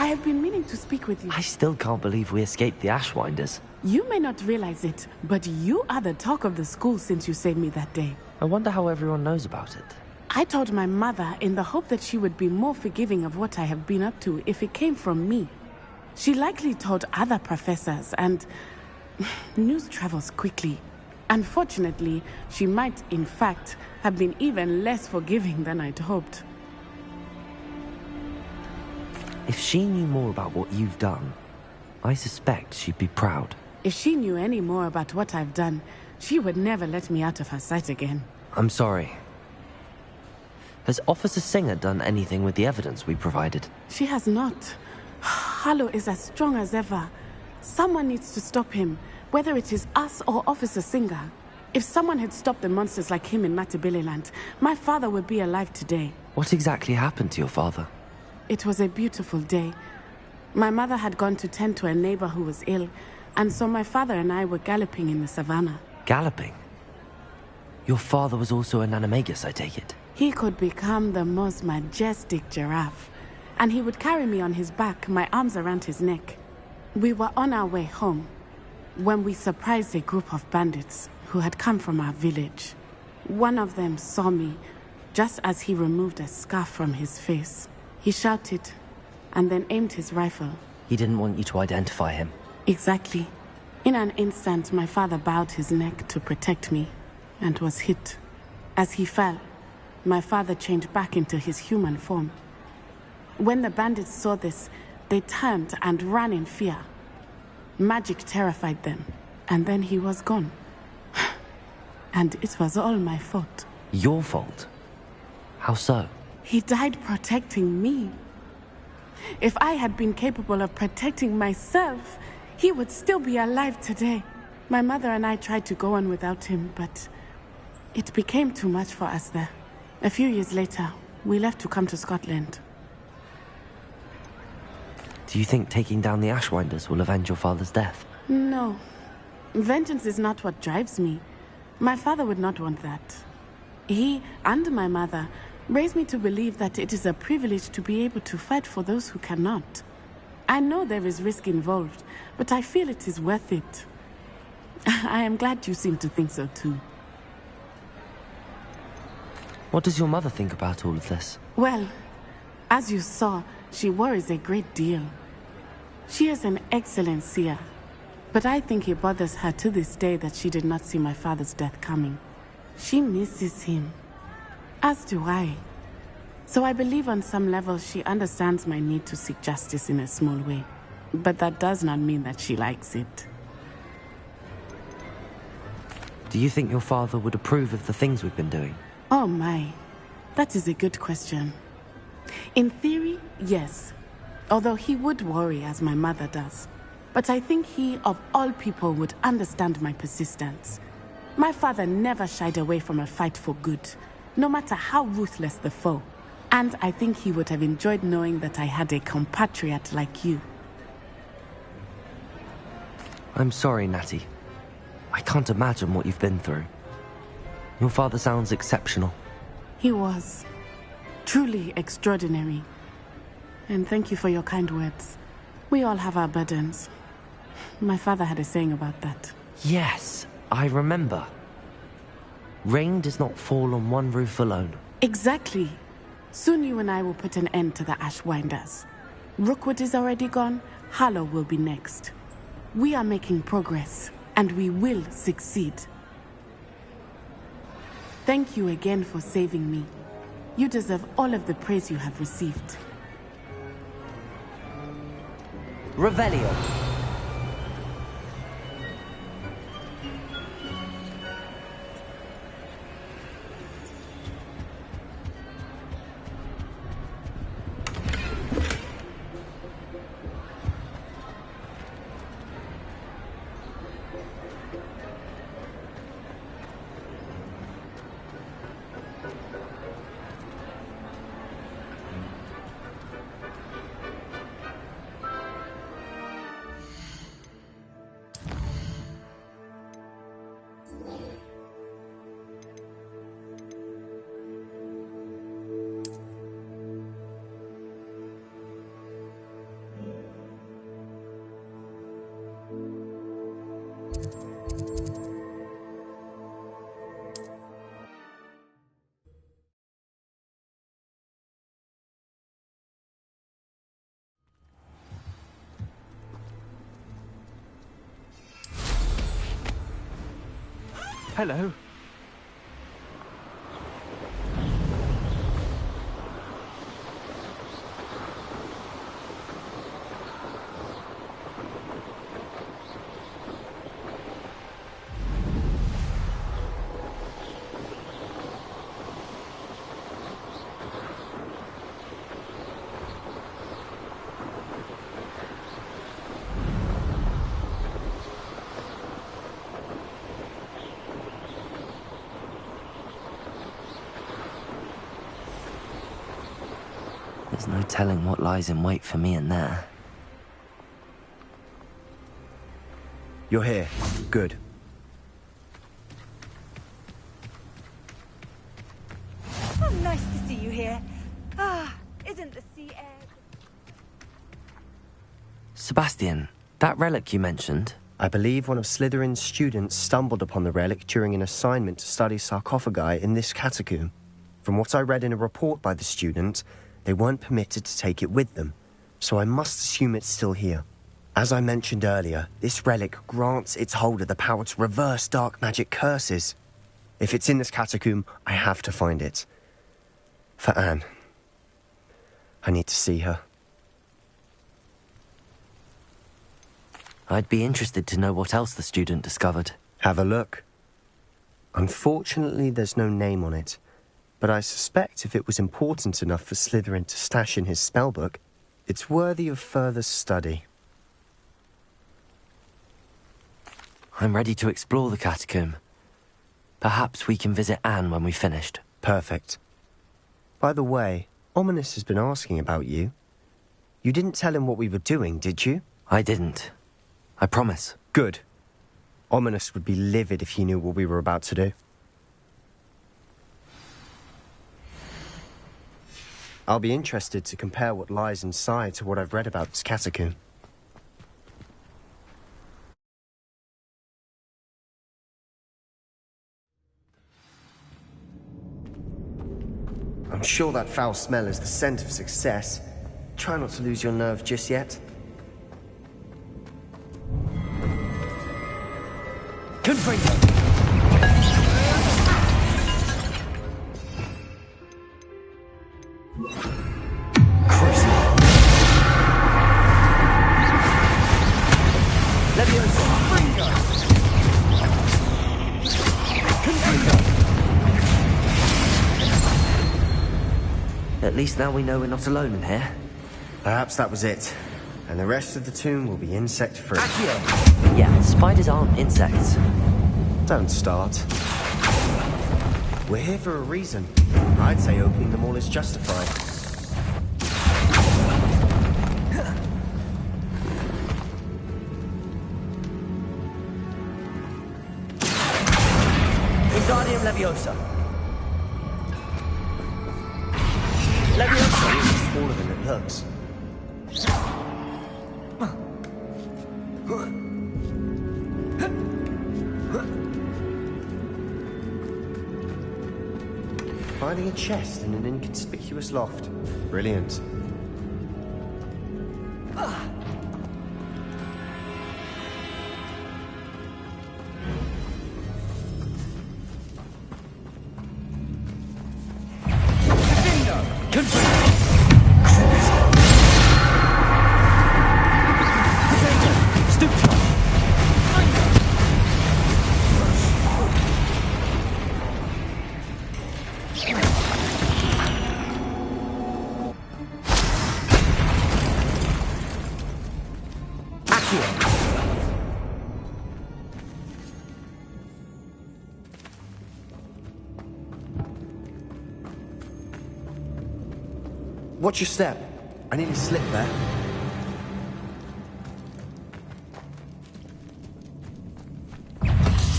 I have been meaning to speak with you. I still can't believe we escaped the Ashwinders. You may not realize it, but you are the talk of the school since you saved me that day. I wonder how everyone knows about it. I told my mother in the hope that she would be more forgiving of what I have been up to if it came from me. She likely told other professors, and news travels quickly. Unfortunately, she might, in fact, have been even less forgiving than I'd hoped. If she knew more about what you've done, I suspect she'd be proud. If she knew any more about what I've done, she would never let me out of her sight again. I'm sorry. Has Officer Singer done anything with the evidence we provided? She has not. Harlow is as strong as ever. Someone needs to stop him, whether it is us or Officer Singer. If someone had stopped the monsters like him in Matabeleland, my father would be alive today. What exactly happened to your father? It was a beautiful day. My mother had gone to tend to a neighbor who was ill, and so my father and I were galloping in the savannah. Galloping? Your father was also an animagus, I take it? He could become the most majestic giraffe, and he would carry me on his back, my arms around his neck. We were on our way home when we surprised a group of bandits who had come from our village. One of them saw me just as he removed a scarf from his face. He shouted and then aimed his rifle. He didn't want you to identify him. Exactly. In an instant, my father bowed his neck to protect me and was hit. As he fell, my father changed back into his human form. When the bandits saw this, they turned and ran in fear. Magic terrified them, and then he was gone. And it was all my fault. Your fault? How so? He died protecting me. If I had been capable of protecting myself, he would still be alive today. My mother and I tried to go on without him, but it became too much for us there. A few years later, we left to come to Scotland. Do you think taking down the Ashwinders will avenge your father's death? No. Vengeance is not what drives me. My father would not want that. He and my mother raised me to believe that it is a privilege to be able to fight for those who cannot. I know there is risk involved, but I feel it is worth it. I am glad you seem to think so too. What does your mother think about all of this? Well, as you saw, she worries a great deal. She is an excellent seer, but I think it bothers her to this day that she did not see my father's death coming. She misses him, as do I. So I believe on some level she understands my need to seek justice in a small way, but that does not mean that she likes it. Do you think your father would approve of the things we've been doing? Oh my, that is a good question. In theory, yes. Although he would worry as my mother does. But I think he, of all people, would understand my persistence. My father never shied away from a fight for good, no matter how ruthless the foe. And I think he would have enjoyed knowing that I had a compatriot like you. I'm sorry, Natty. I can't imagine what you've been through. Your father sounds exceptional. He was. Truly extraordinary. And thank you for your kind words. We all have our burdens. My father had a saying about that. Yes, I remember. Rain does not fall on one roof alone. Exactly. Soon you and I will put an end to the Ashwinders. Rookwood is already gone. Harlow will be next. We are making progress, and we will succeed. Thank you again for saving me. You deserve all of the praise you have received. Revelio. Hello. There's no telling what lies in wait for me in there. You're here. Good. Oh, nice to see you here. Isn't the sea air... Sebastian, that relic you mentioned... I believe one of Slytherin's students stumbled upon the relic during an assignment to study sarcophagi in this catacomb. From what I read in a report by the student, they weren't permitted to take it with them, so I must assume it's still here. As I mentioned earlier, this relic grants its holder the power to reverse dark magic curses. If it's in this catacomb, I have to find it. For Anne. I need to see her. I'd be interested to know what else the student discovered. Have a look. Unfortunately, there's no name on it, but I suspect if it was important enough for Slytherin to stash in his spellbook, it's worthy of further study. I'm ready to explore the catacomb. Perhaps we can visit Anne when we've finished. Perfect. By the way, Ominous has been asking about you. You didn't tell him what we were doing, did you? I didn't. I promise. Good. Ominous would be livid if he knew what we were about to do. I'll be interested to compare what lies inside to what I've read about this catacomb. I'm sure that foul smell is the scent of success. Try not to lose your nerve just yet. Confringo! At least now we know we're not alone in here. Perhaps that was it. And the rest of the tomb will be insect-free. Accio! Yeah, spiders aren't insects. Don't start. We're here for a reason. I'd say opening them all is justified. Wingardium Leviosa. Leviosa is smaller than it looks. Finding a chest in an inconspicuous loft. Brilliant. Watch your step. I nearly slipped there.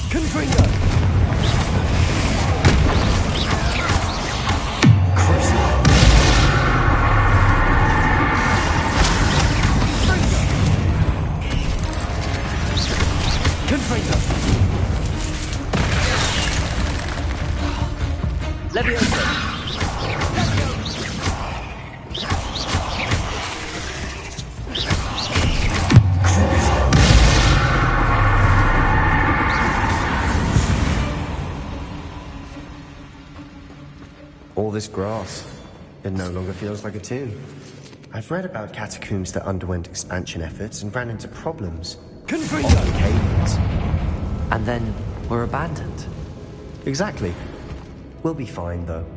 Confringo! Confringo! Leviosa! this grass. It no longer feels like a tomb. I've read about catacombs that underwent expansion efforts and ran into problems. Often cave-ins. And then were abandoned. Exactly. We'll be fine, though.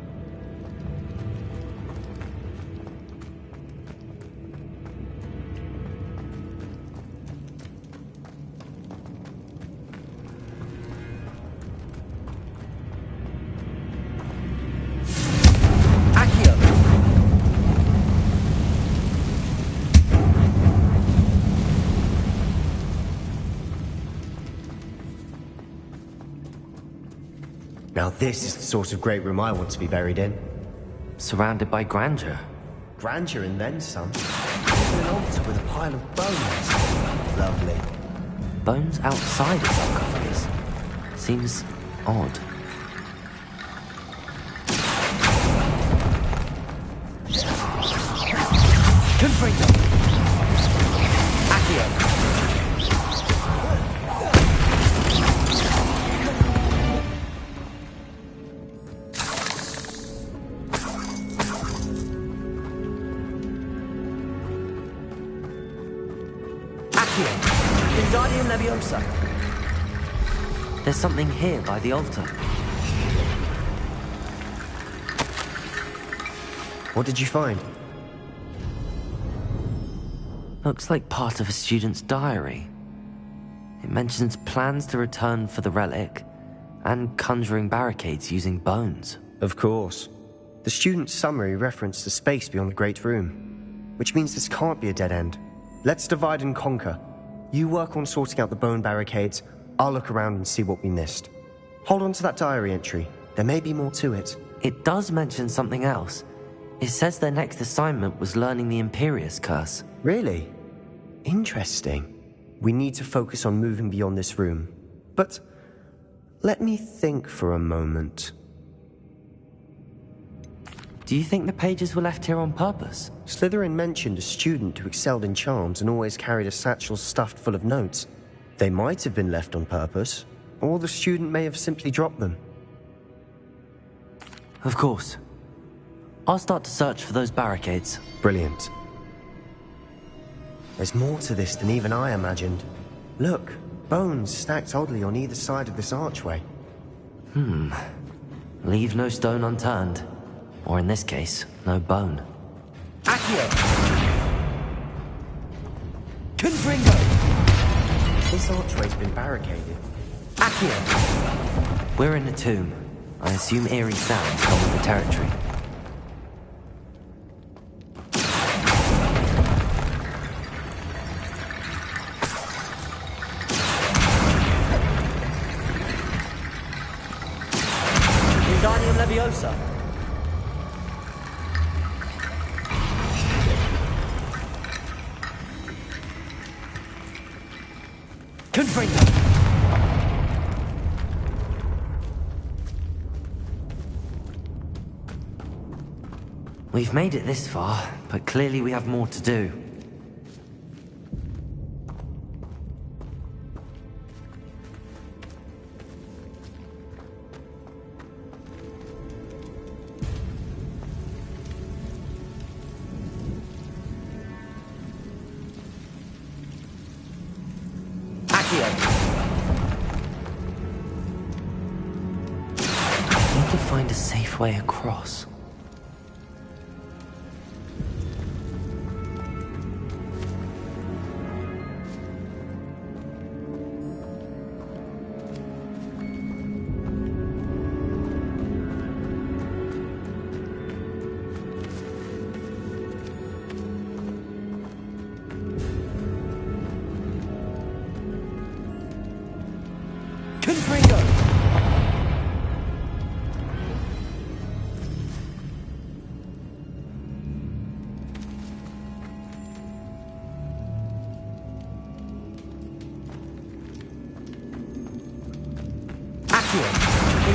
Now this is the sort of great room I want to be buried in. Surrounded by grandeur. Grandeur and then some. Even an altar with a pile of bones. Lovely. Bones outside a sarcophagus. Seems odd. Confringo! Accio! There's something here by the altar. What did you find? Looks like part of a student's diary. It mentions plans to return for the relic and conjuring barricades using bones. Of course. The student's summary referenced the space beyond the Great Room, which means this can't be a dead end. Let's divide and conquer. You work on sorting out the bone barricades. I'll look around and see what we missed. Hold on to that diary entry. There may be more to it. It does mention something else. It says their next assignment was learning the Imperius Curse. Really? Interesting. We need to focus on moving beyond this room. But let me think for a moment. Do you think the pages were left here on purpose? Slytherin mentioned a student who excelled in charms and always carried a satchel stuffed full of notes. They might have been left on purpose, or the student may have simply dropped them. Of course. I'll start to search for those barricades. Brilliant. There's more to this than even I imagined. Look, bones stacked oddly on either side of this archway. Leave no stone unturned. Or in this case, no bone. Accio! Confringo! This archway's been barricaded. Accio! We're in a tomb. I assume eerie sounds come with the territory. Wingardium Leviosa! Confringo! We've made it this far, but clearly we have more to do. Find a safe way across.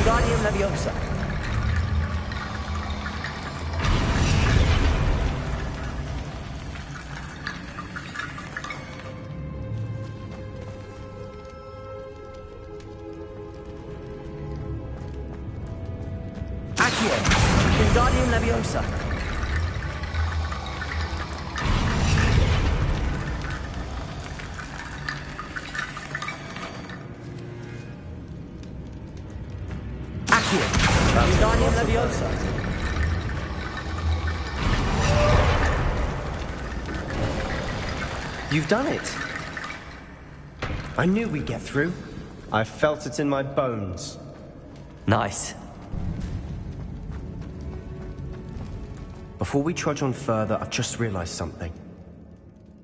Wingardium Leviosa. Accio. Wingardium Leviosa. Accio. Wingardium Leviosa. You've done it. I knew we'd get through. I felt it in my bones. Nice. Before we trudge on further, I've just realized something.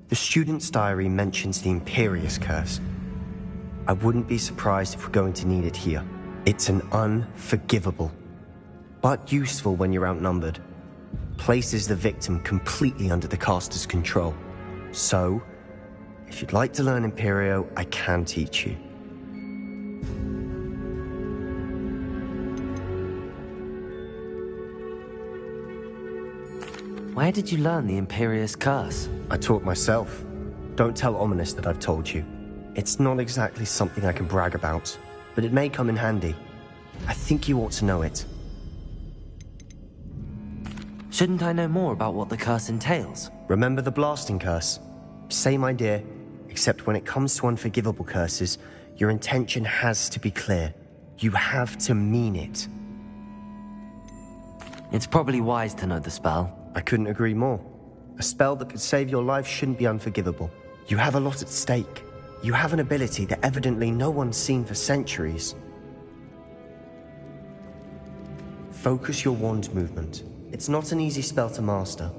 The student's diary mentions the Imperious Curse. I wouldn't be surprised if we're going to need it here. It's an unforgivable, but useful when you're outnumbered. Places the victim completely under the caster's control. So, if you'd like to learn Imperio, I can teach you. Where did you learn the Imperious Curse? I taught myself. Don't tell Ominous that I've told you. It's not exactly something I can brag about, but it may come in handy. I think you ought to know it. Shouldn't I know more about what the curse entails? Remember the blasting curse? Same idea, except when it comes to unforgivable curses, your intention has to be clear. You have to mean it. It's probably wise to know the spell. I couldn't agree more. A spell that could save your life shouldn't be unforgivable. You have a lot at stake. You have an ability that evidently no one's seen for centuries. Focus your wand movement. It's not an easy spell to master.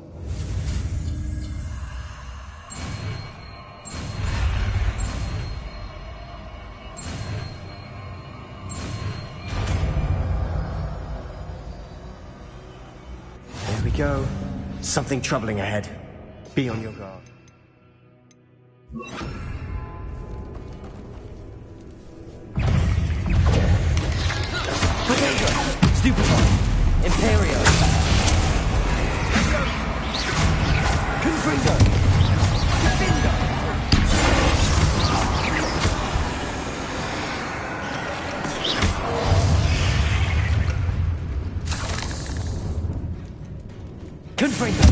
There we go. Something troubling ahead. Be on your guard. Stupefy! Imperio! Confringo! Defender! Confringo!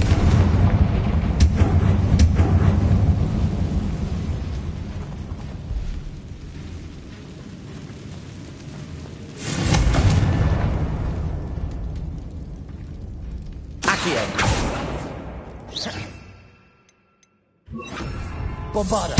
Bombarda!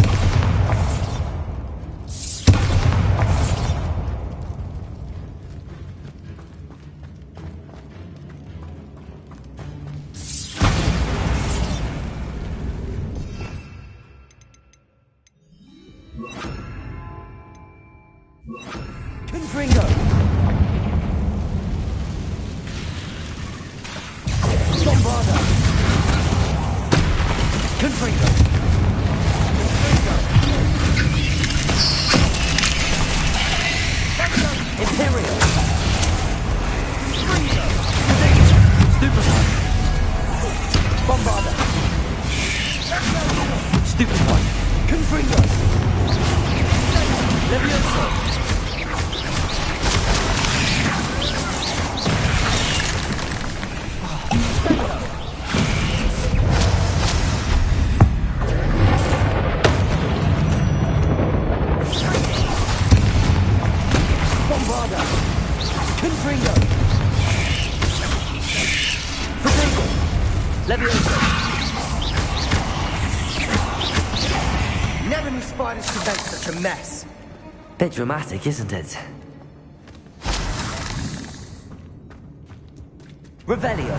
Confringo! Bombarda! Confringo! Imperial! Stupefy! Bombarda! Stupefy! Confringo! Levioso! Bombarda! Confringo! Potato! Levioso! Never knew spiders could make such a mess. Bit dramatic, isn't it? Revelio!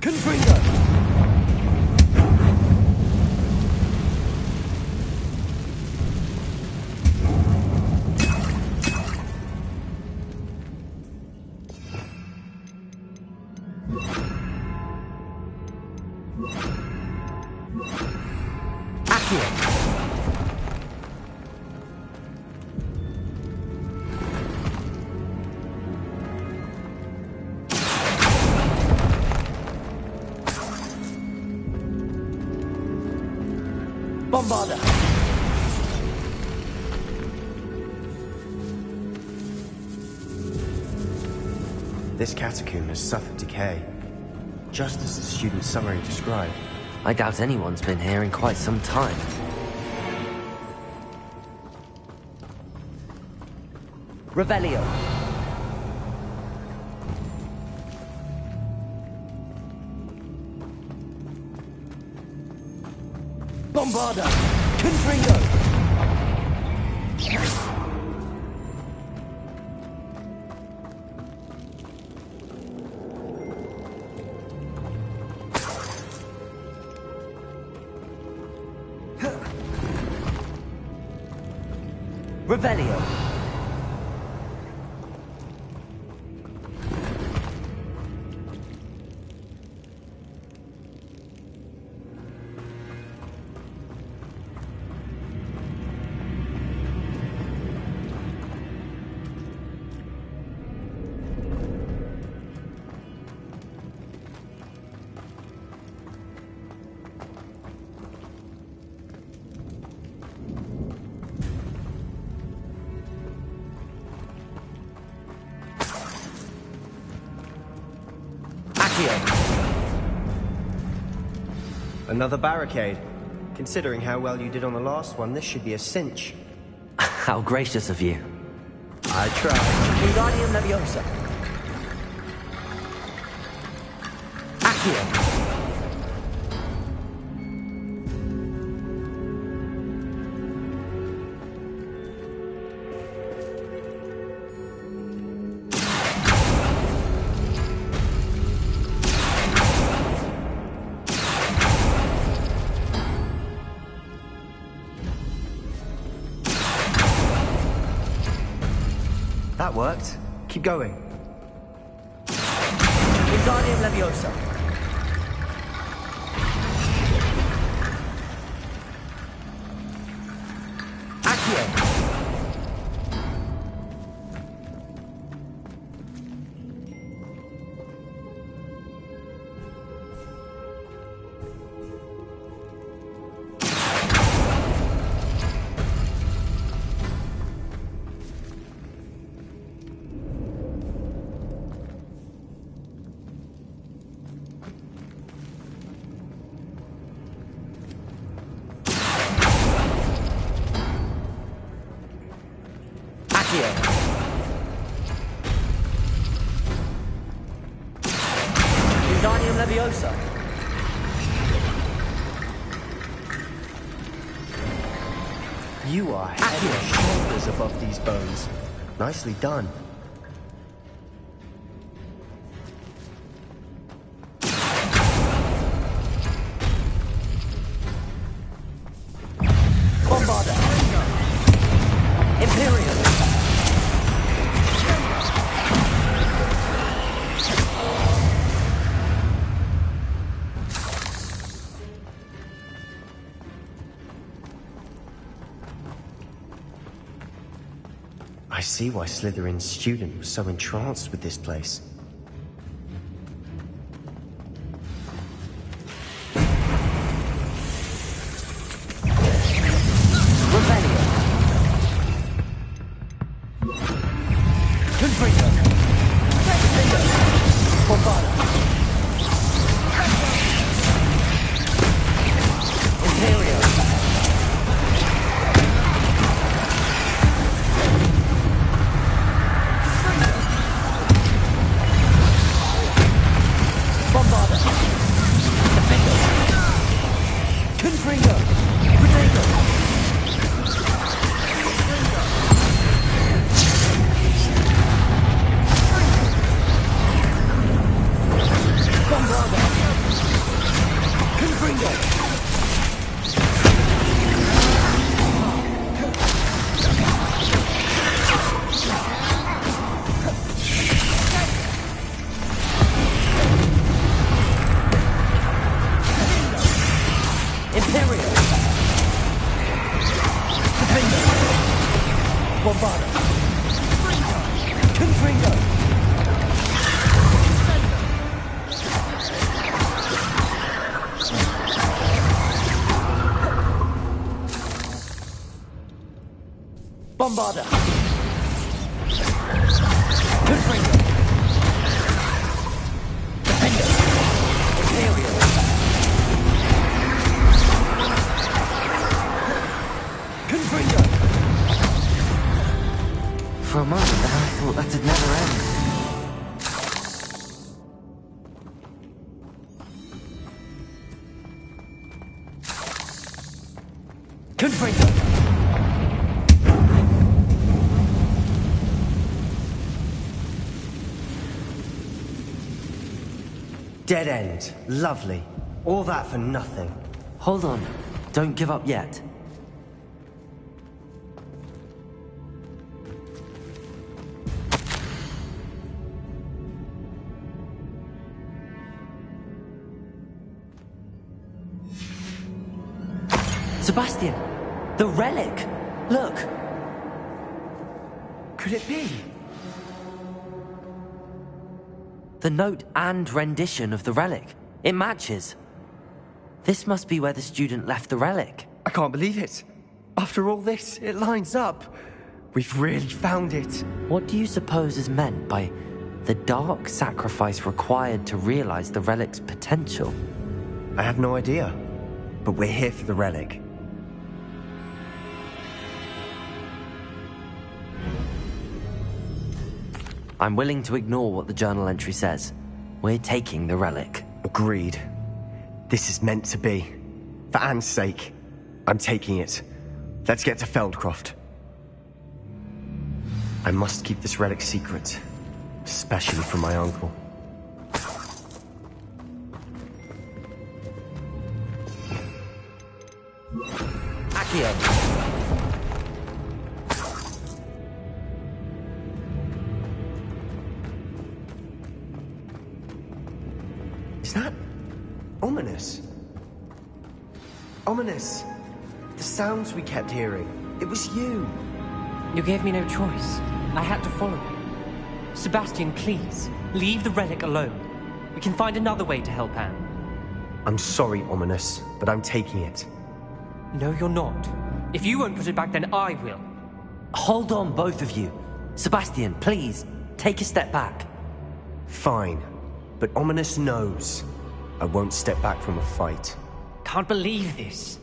Confringo! Bombarda! 「This catacomb has suffered decay, just as the student's summary described. I doubt anyone's been here in quite some time. Revelio. Bombarda! Confringo! Revelio. Another barricade. Considering how well you did on the last one, this should be a cinch. How gracious of you. I tried. Wingardium Leviosa. Accio. That worked. Keep going. Wingardium Leviosa. Accio. Wingardium Leviosa. You are head and shoulders above these bones. Nicely done. Bombarda. Imperial. I see why Slytherin's student was so entranced with this place. Revelio. Confringo. Bombarda. Imperial. Bombarda. Defendo. Confringo. Protego. Bombarda. Confringo. Imperial. Defendo. Bombarda. Confringo. Bombarda. Confringo. thought that'd never end. Confringo! Dead end. Lovely. All that for nothing. Hold on. Don't give up yet. Sebastian! The relic! Look! Could it be? The note and rendition of the relic. It matches. This must be where the student left the relic. I can't believe it. After all this, it lines up. We've really found it. What do you suppose is meant by the dark sacrifice required to realize the relic's potential? I have no idea. But we're here for the relic. I'm willing to ignore what the journal entry says. We're taking the relic. Agreed. This is meant to be. For Anne's sake, I'm taking it. Let's get to Feldcroft. I must keep this relic secret, especially from my uncle. Accio! Is that ominous? Ominous. The sounds we kept hearing. It was you. You gave me no choice. I had to follow you. Sebastian, please, leave the relic alone. We can find another way to help Anne. I'm sorry, Ominous, but I'm taking it. No, you're not. If you won't put it back, then I will. Hold on, both of you. Sebastian, please, take a step back. Fine. But Ominous knows I won't step back from a fight. Can't believe this.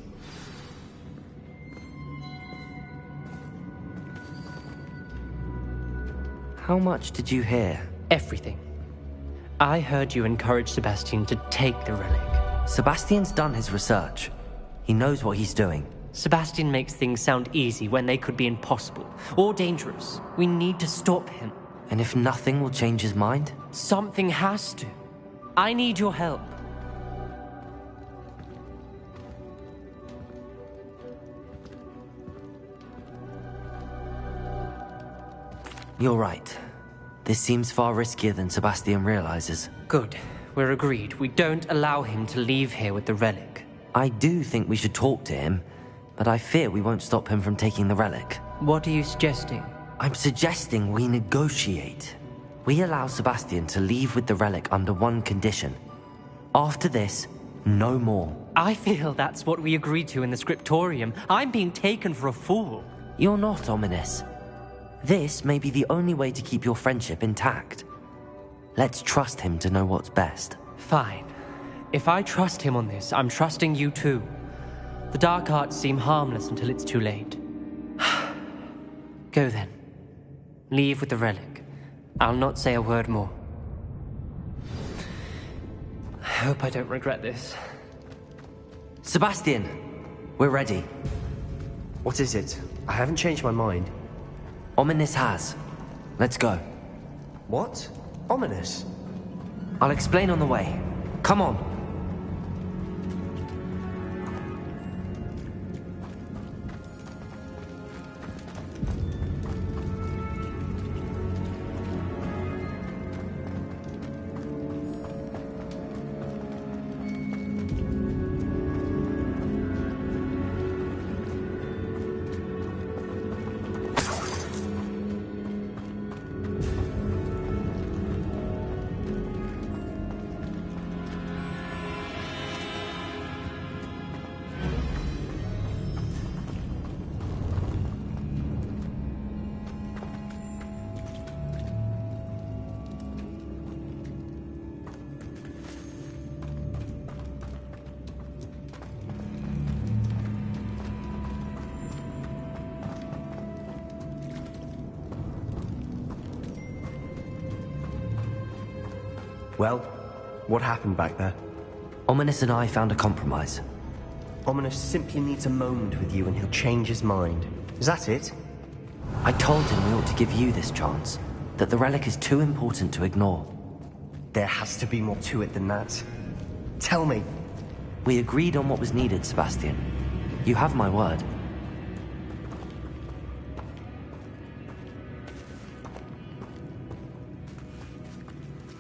How much did you hear? Everything. I heard you encourage Sebastian to take the relic. Sebastian's done his research. He knows what he's doing. Sebastian makes things sound easy when they could be impossible or dangerous. We need to stop him. And if nothing will change his mind? Something has to. I need your help. You're right. This seems far riskier than Sebastian realizes. Good. We're agreed. We don't allow him to leave here with the relic. I do think we should talk to him, but I fear we won't stop him from taking the relic. What are you suggesting? I'm suggesting we negotiate. We allow Sebastian to leave with the relic under one condition. After this, no more. I feel that's what we agreed to in the scriptorium. I'm being taken for a fool. You're not, Ominous. This may be the only way to keep your friendship intact. Let's trust him to know what's best. Fine. If I trust him on this, I'm trusting you too. The dark arts seem harmless until it's too late. Go then. Leave with the relic. I'll not say a word more. I hope I don't regret this. Sebastian, we're ready. What is it? I haven't changed my mind. Ominous has. Let's go. What? Ominous? I'll explain on the way. Come on. Well, what happened back there? Ominous and I found a compromise. Ominous simply needs a moment with you and he'll change his mind. Is that it? I told him we ought to give you this chance, that the relic is too important to ignore. There has to be more to it than that. Tell me. We agreed on what was needed, Sebastian. You have my word.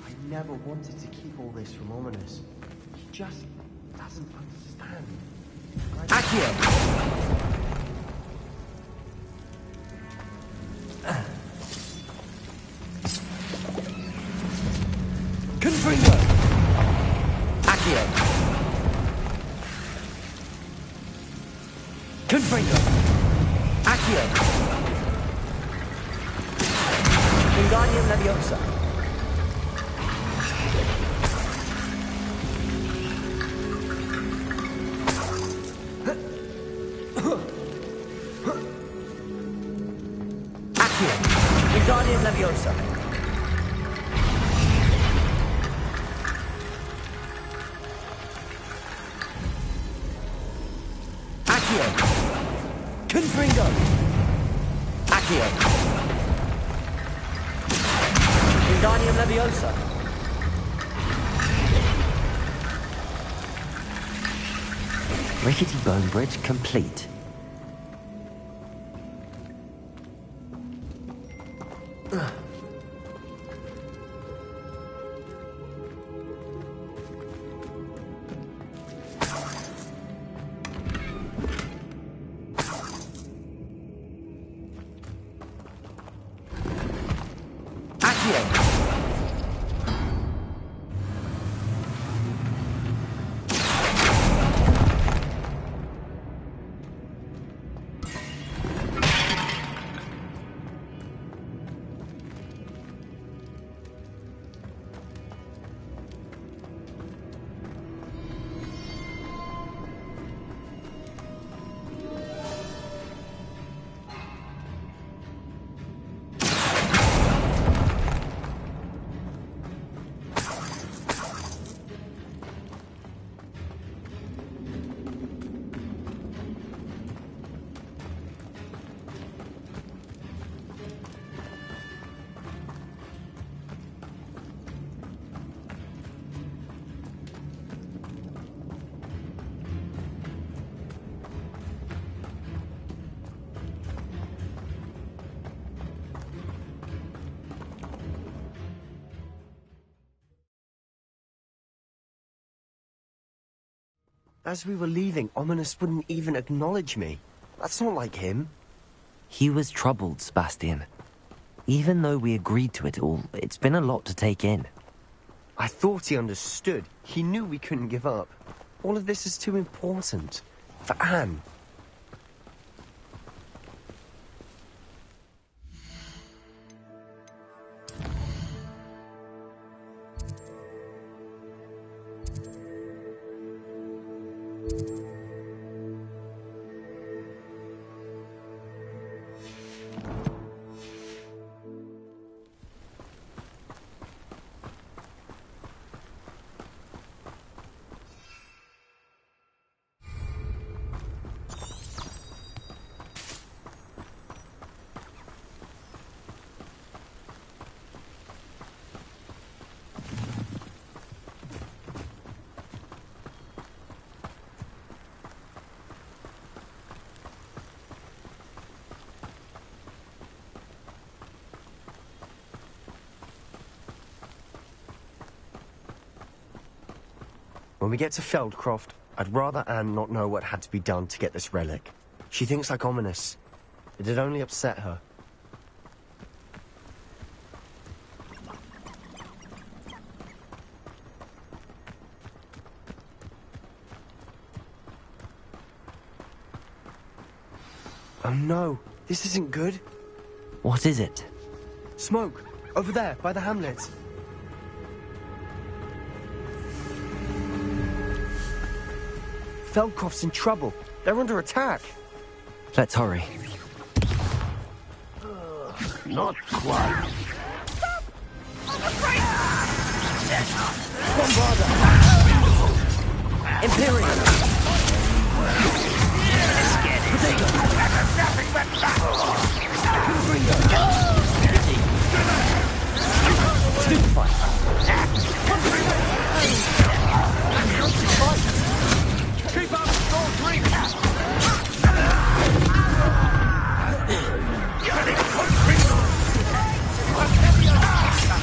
I never wanted to keep all this from Ominous. He just doesn't understand. Accio! Confringo! Accio! Confringo! Accio! Wingardium Leviosa! Accio! Wingardium Leviosa! Confringo! Accio! Wingardium Leviosa! Rickety Bone Bridge complete. As we were leaving, Ominous wouldn't even acknowledge me. That's not like him. He was troubled, Sebastian. Even though we agreed to it all, it's been a lot to take in. I thought he understood. He knew we couldn't give up. All of this is too important. For Anne. When we get to Feldcroft, I'd rather Anne not know what had to be done to get this relic. She thinks like Ominous. It'd only upset her. Oh no, this isn't good. What is it? Smoke, over there, by the hamlet. Feldcroft's in trouble. They're under attack. Let's hurry. Not quite. Bombarda! Imperial! Potato! Nothing but battle! Stupefy! Keep up, Storm 3!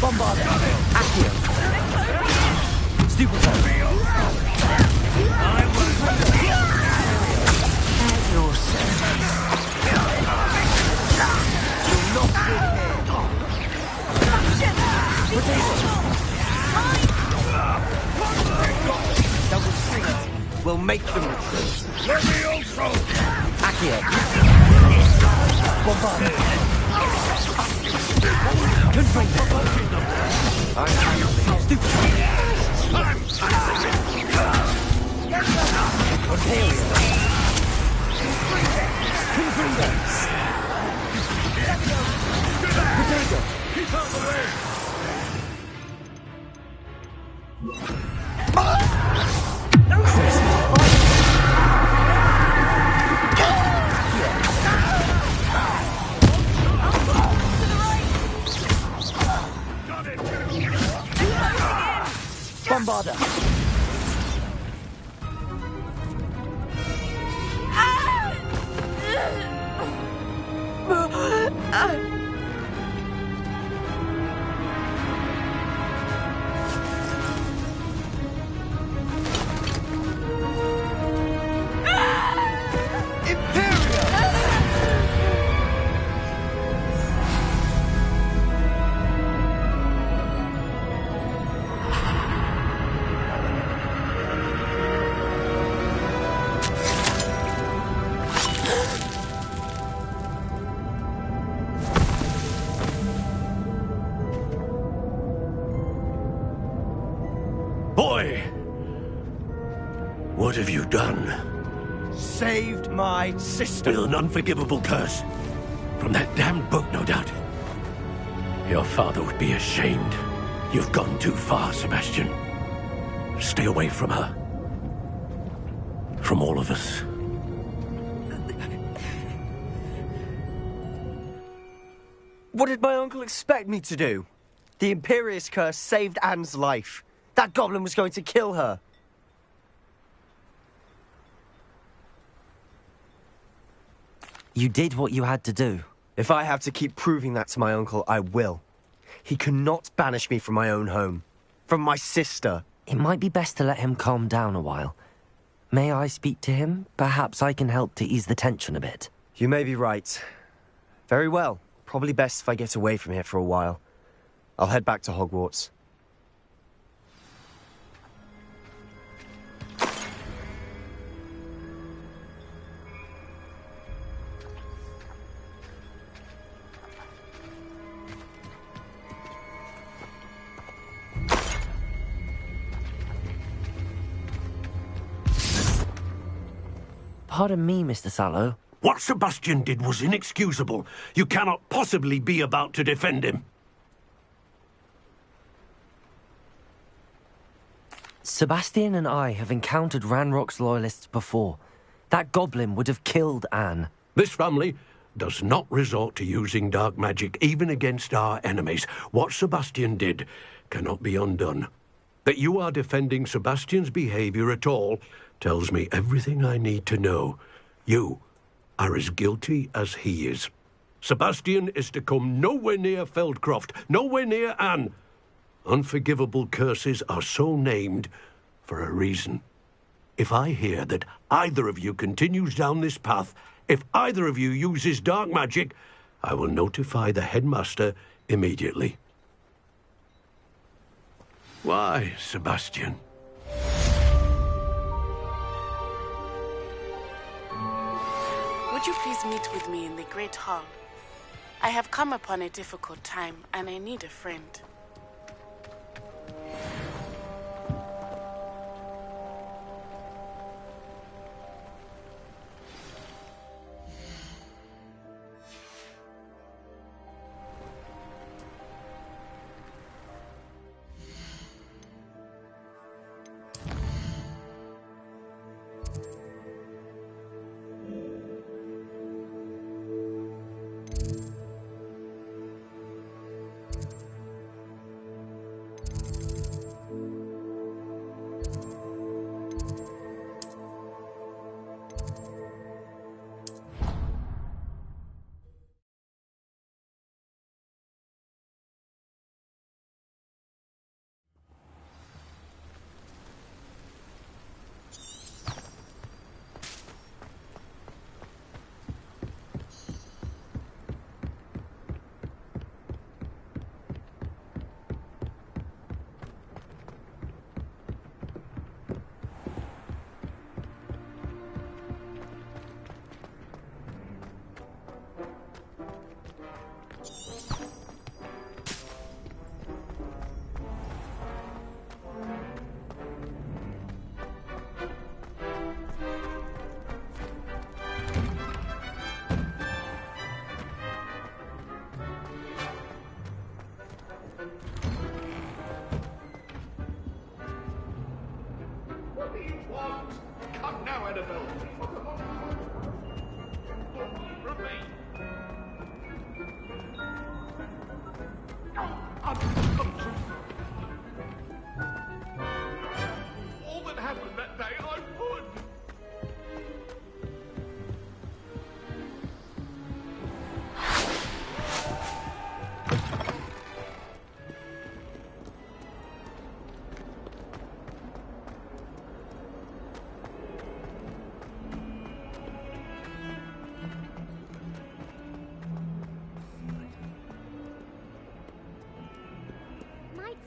Bombarda! Accio! Stupefy! At your service. You'll not win here. Potato! Double street. We'll make them retreat. Levioso! Accio! Bombarda! Confringo! Stupefy! Ontario! Confringo! Potato! Keep out the way! Bombarda! Boy! What have you done? Saved my sister. With an unforgivable curse. From that damned book, no doubt. Your father would be ashamed. You've gone too far, Sebastian. Stay away from her. From all of us. What did my uncle expect me to do? The Imperious curse saved Anne's life. That goblin was going to kill her. You did what you had to do. If I have to keep proving that to my uncle, I will. He cannot banish me from my own home. From my sister. It might be best to let him calm down a while. May I speak to him? Perhaps I can help to ease the tension a bit. You may be right. Very well. Probably best if I get away from here for a while. I'll head back to Hogwarts. Pardon me, Mr. Sallow. What Sebastian did was inexcusable. You cannot possibly be about to defend him. Sebastian and I have encountered Ranrock's loyalists before. That goblin would have killed Anne. This family does not resort to using dark magic even against our enemies. What Sebastian did cannot be undone. That you are defending Sebastian's behavior at all tells me everything I need to know. You are as guilty as he is. Sebastian is to come nowhere near Feldcroft, nowhere near Anne. Unforgivable curses are so named for a reason. If I hear that either of you continues down this path, if either of you uses dark magic, I will notify the headmaster immediately. Why, Sebastian? Would you please meet with me in the Great Hall? I have come upon a difficult time, and I need a friend.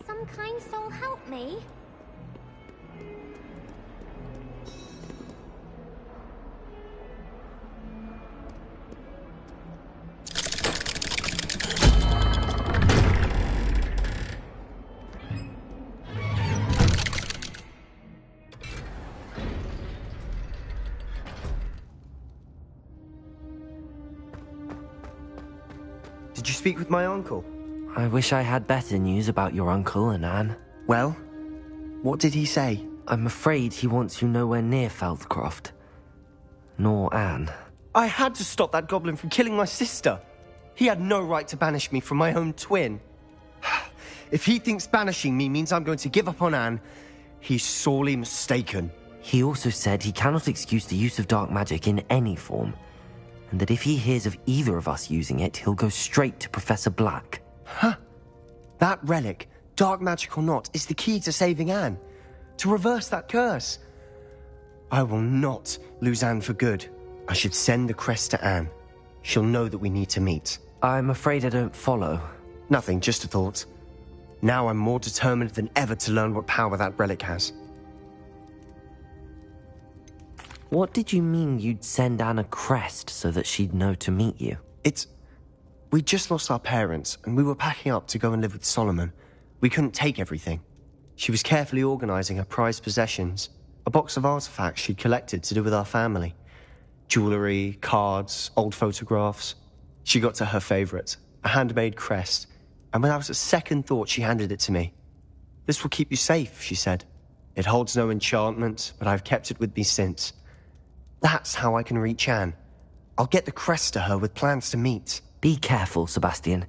some kind soul help me? Did you speak with my uncle? I wish I had better news about your uncle and Anne. Well, what did he say? I'm afraid he wants you nowhere near Feldcroft. Nor Anne. I had to stop that goblin from killing my sister. He had no right to banish me from my own twin. If he thinks banishing me means I'm going to give up on Anne, he's sorely mistaken. He also said he cannot excuse the use of dark magic in any form, and that if he hears of either of us using it, he'll go straight to Professor Black. Huh? That relic, dark magic or not, is the key to saving Anne. To reverse that curse. I will not lose Anne for good. I should send the crest to Anne. She'll know that we need to meet. I'm afraid I don't follow. Nothing, just a thought. Now I'm more determined than ever to learn what power that relic has. What did you mean you'd send Anne a crest so that she'd know to meet you? We'd just lost our parents, and we were packing up to go and live with Solomon. We couldn't take everything. She was carefully organizing her prized possessions, a box of artifacts she'd collected to do with our family. Jewelry, cards, old photographs. She got to her favorite, a handmade crest, and without a second thought she handed it to me. "This will keep you safe," she said. "It holds no enchantment, but I've kept it with me since. That's how I can reach Anne. I'll get the crest to her with plans to meet." Be careful, Sebastian.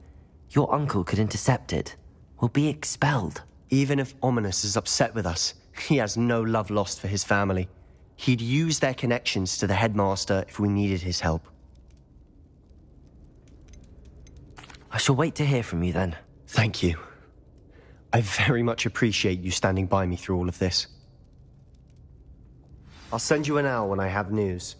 Your uncle could intercept it. We'll be expelled. Even if Ominous is upset with us, he has no love lost for his family. He'd use their connections to the headmaster if we needed his help. I shall wait to hear from you then. Thank you. I very much appreciate you standing by me through all of this. I'll send you an owl when I have news.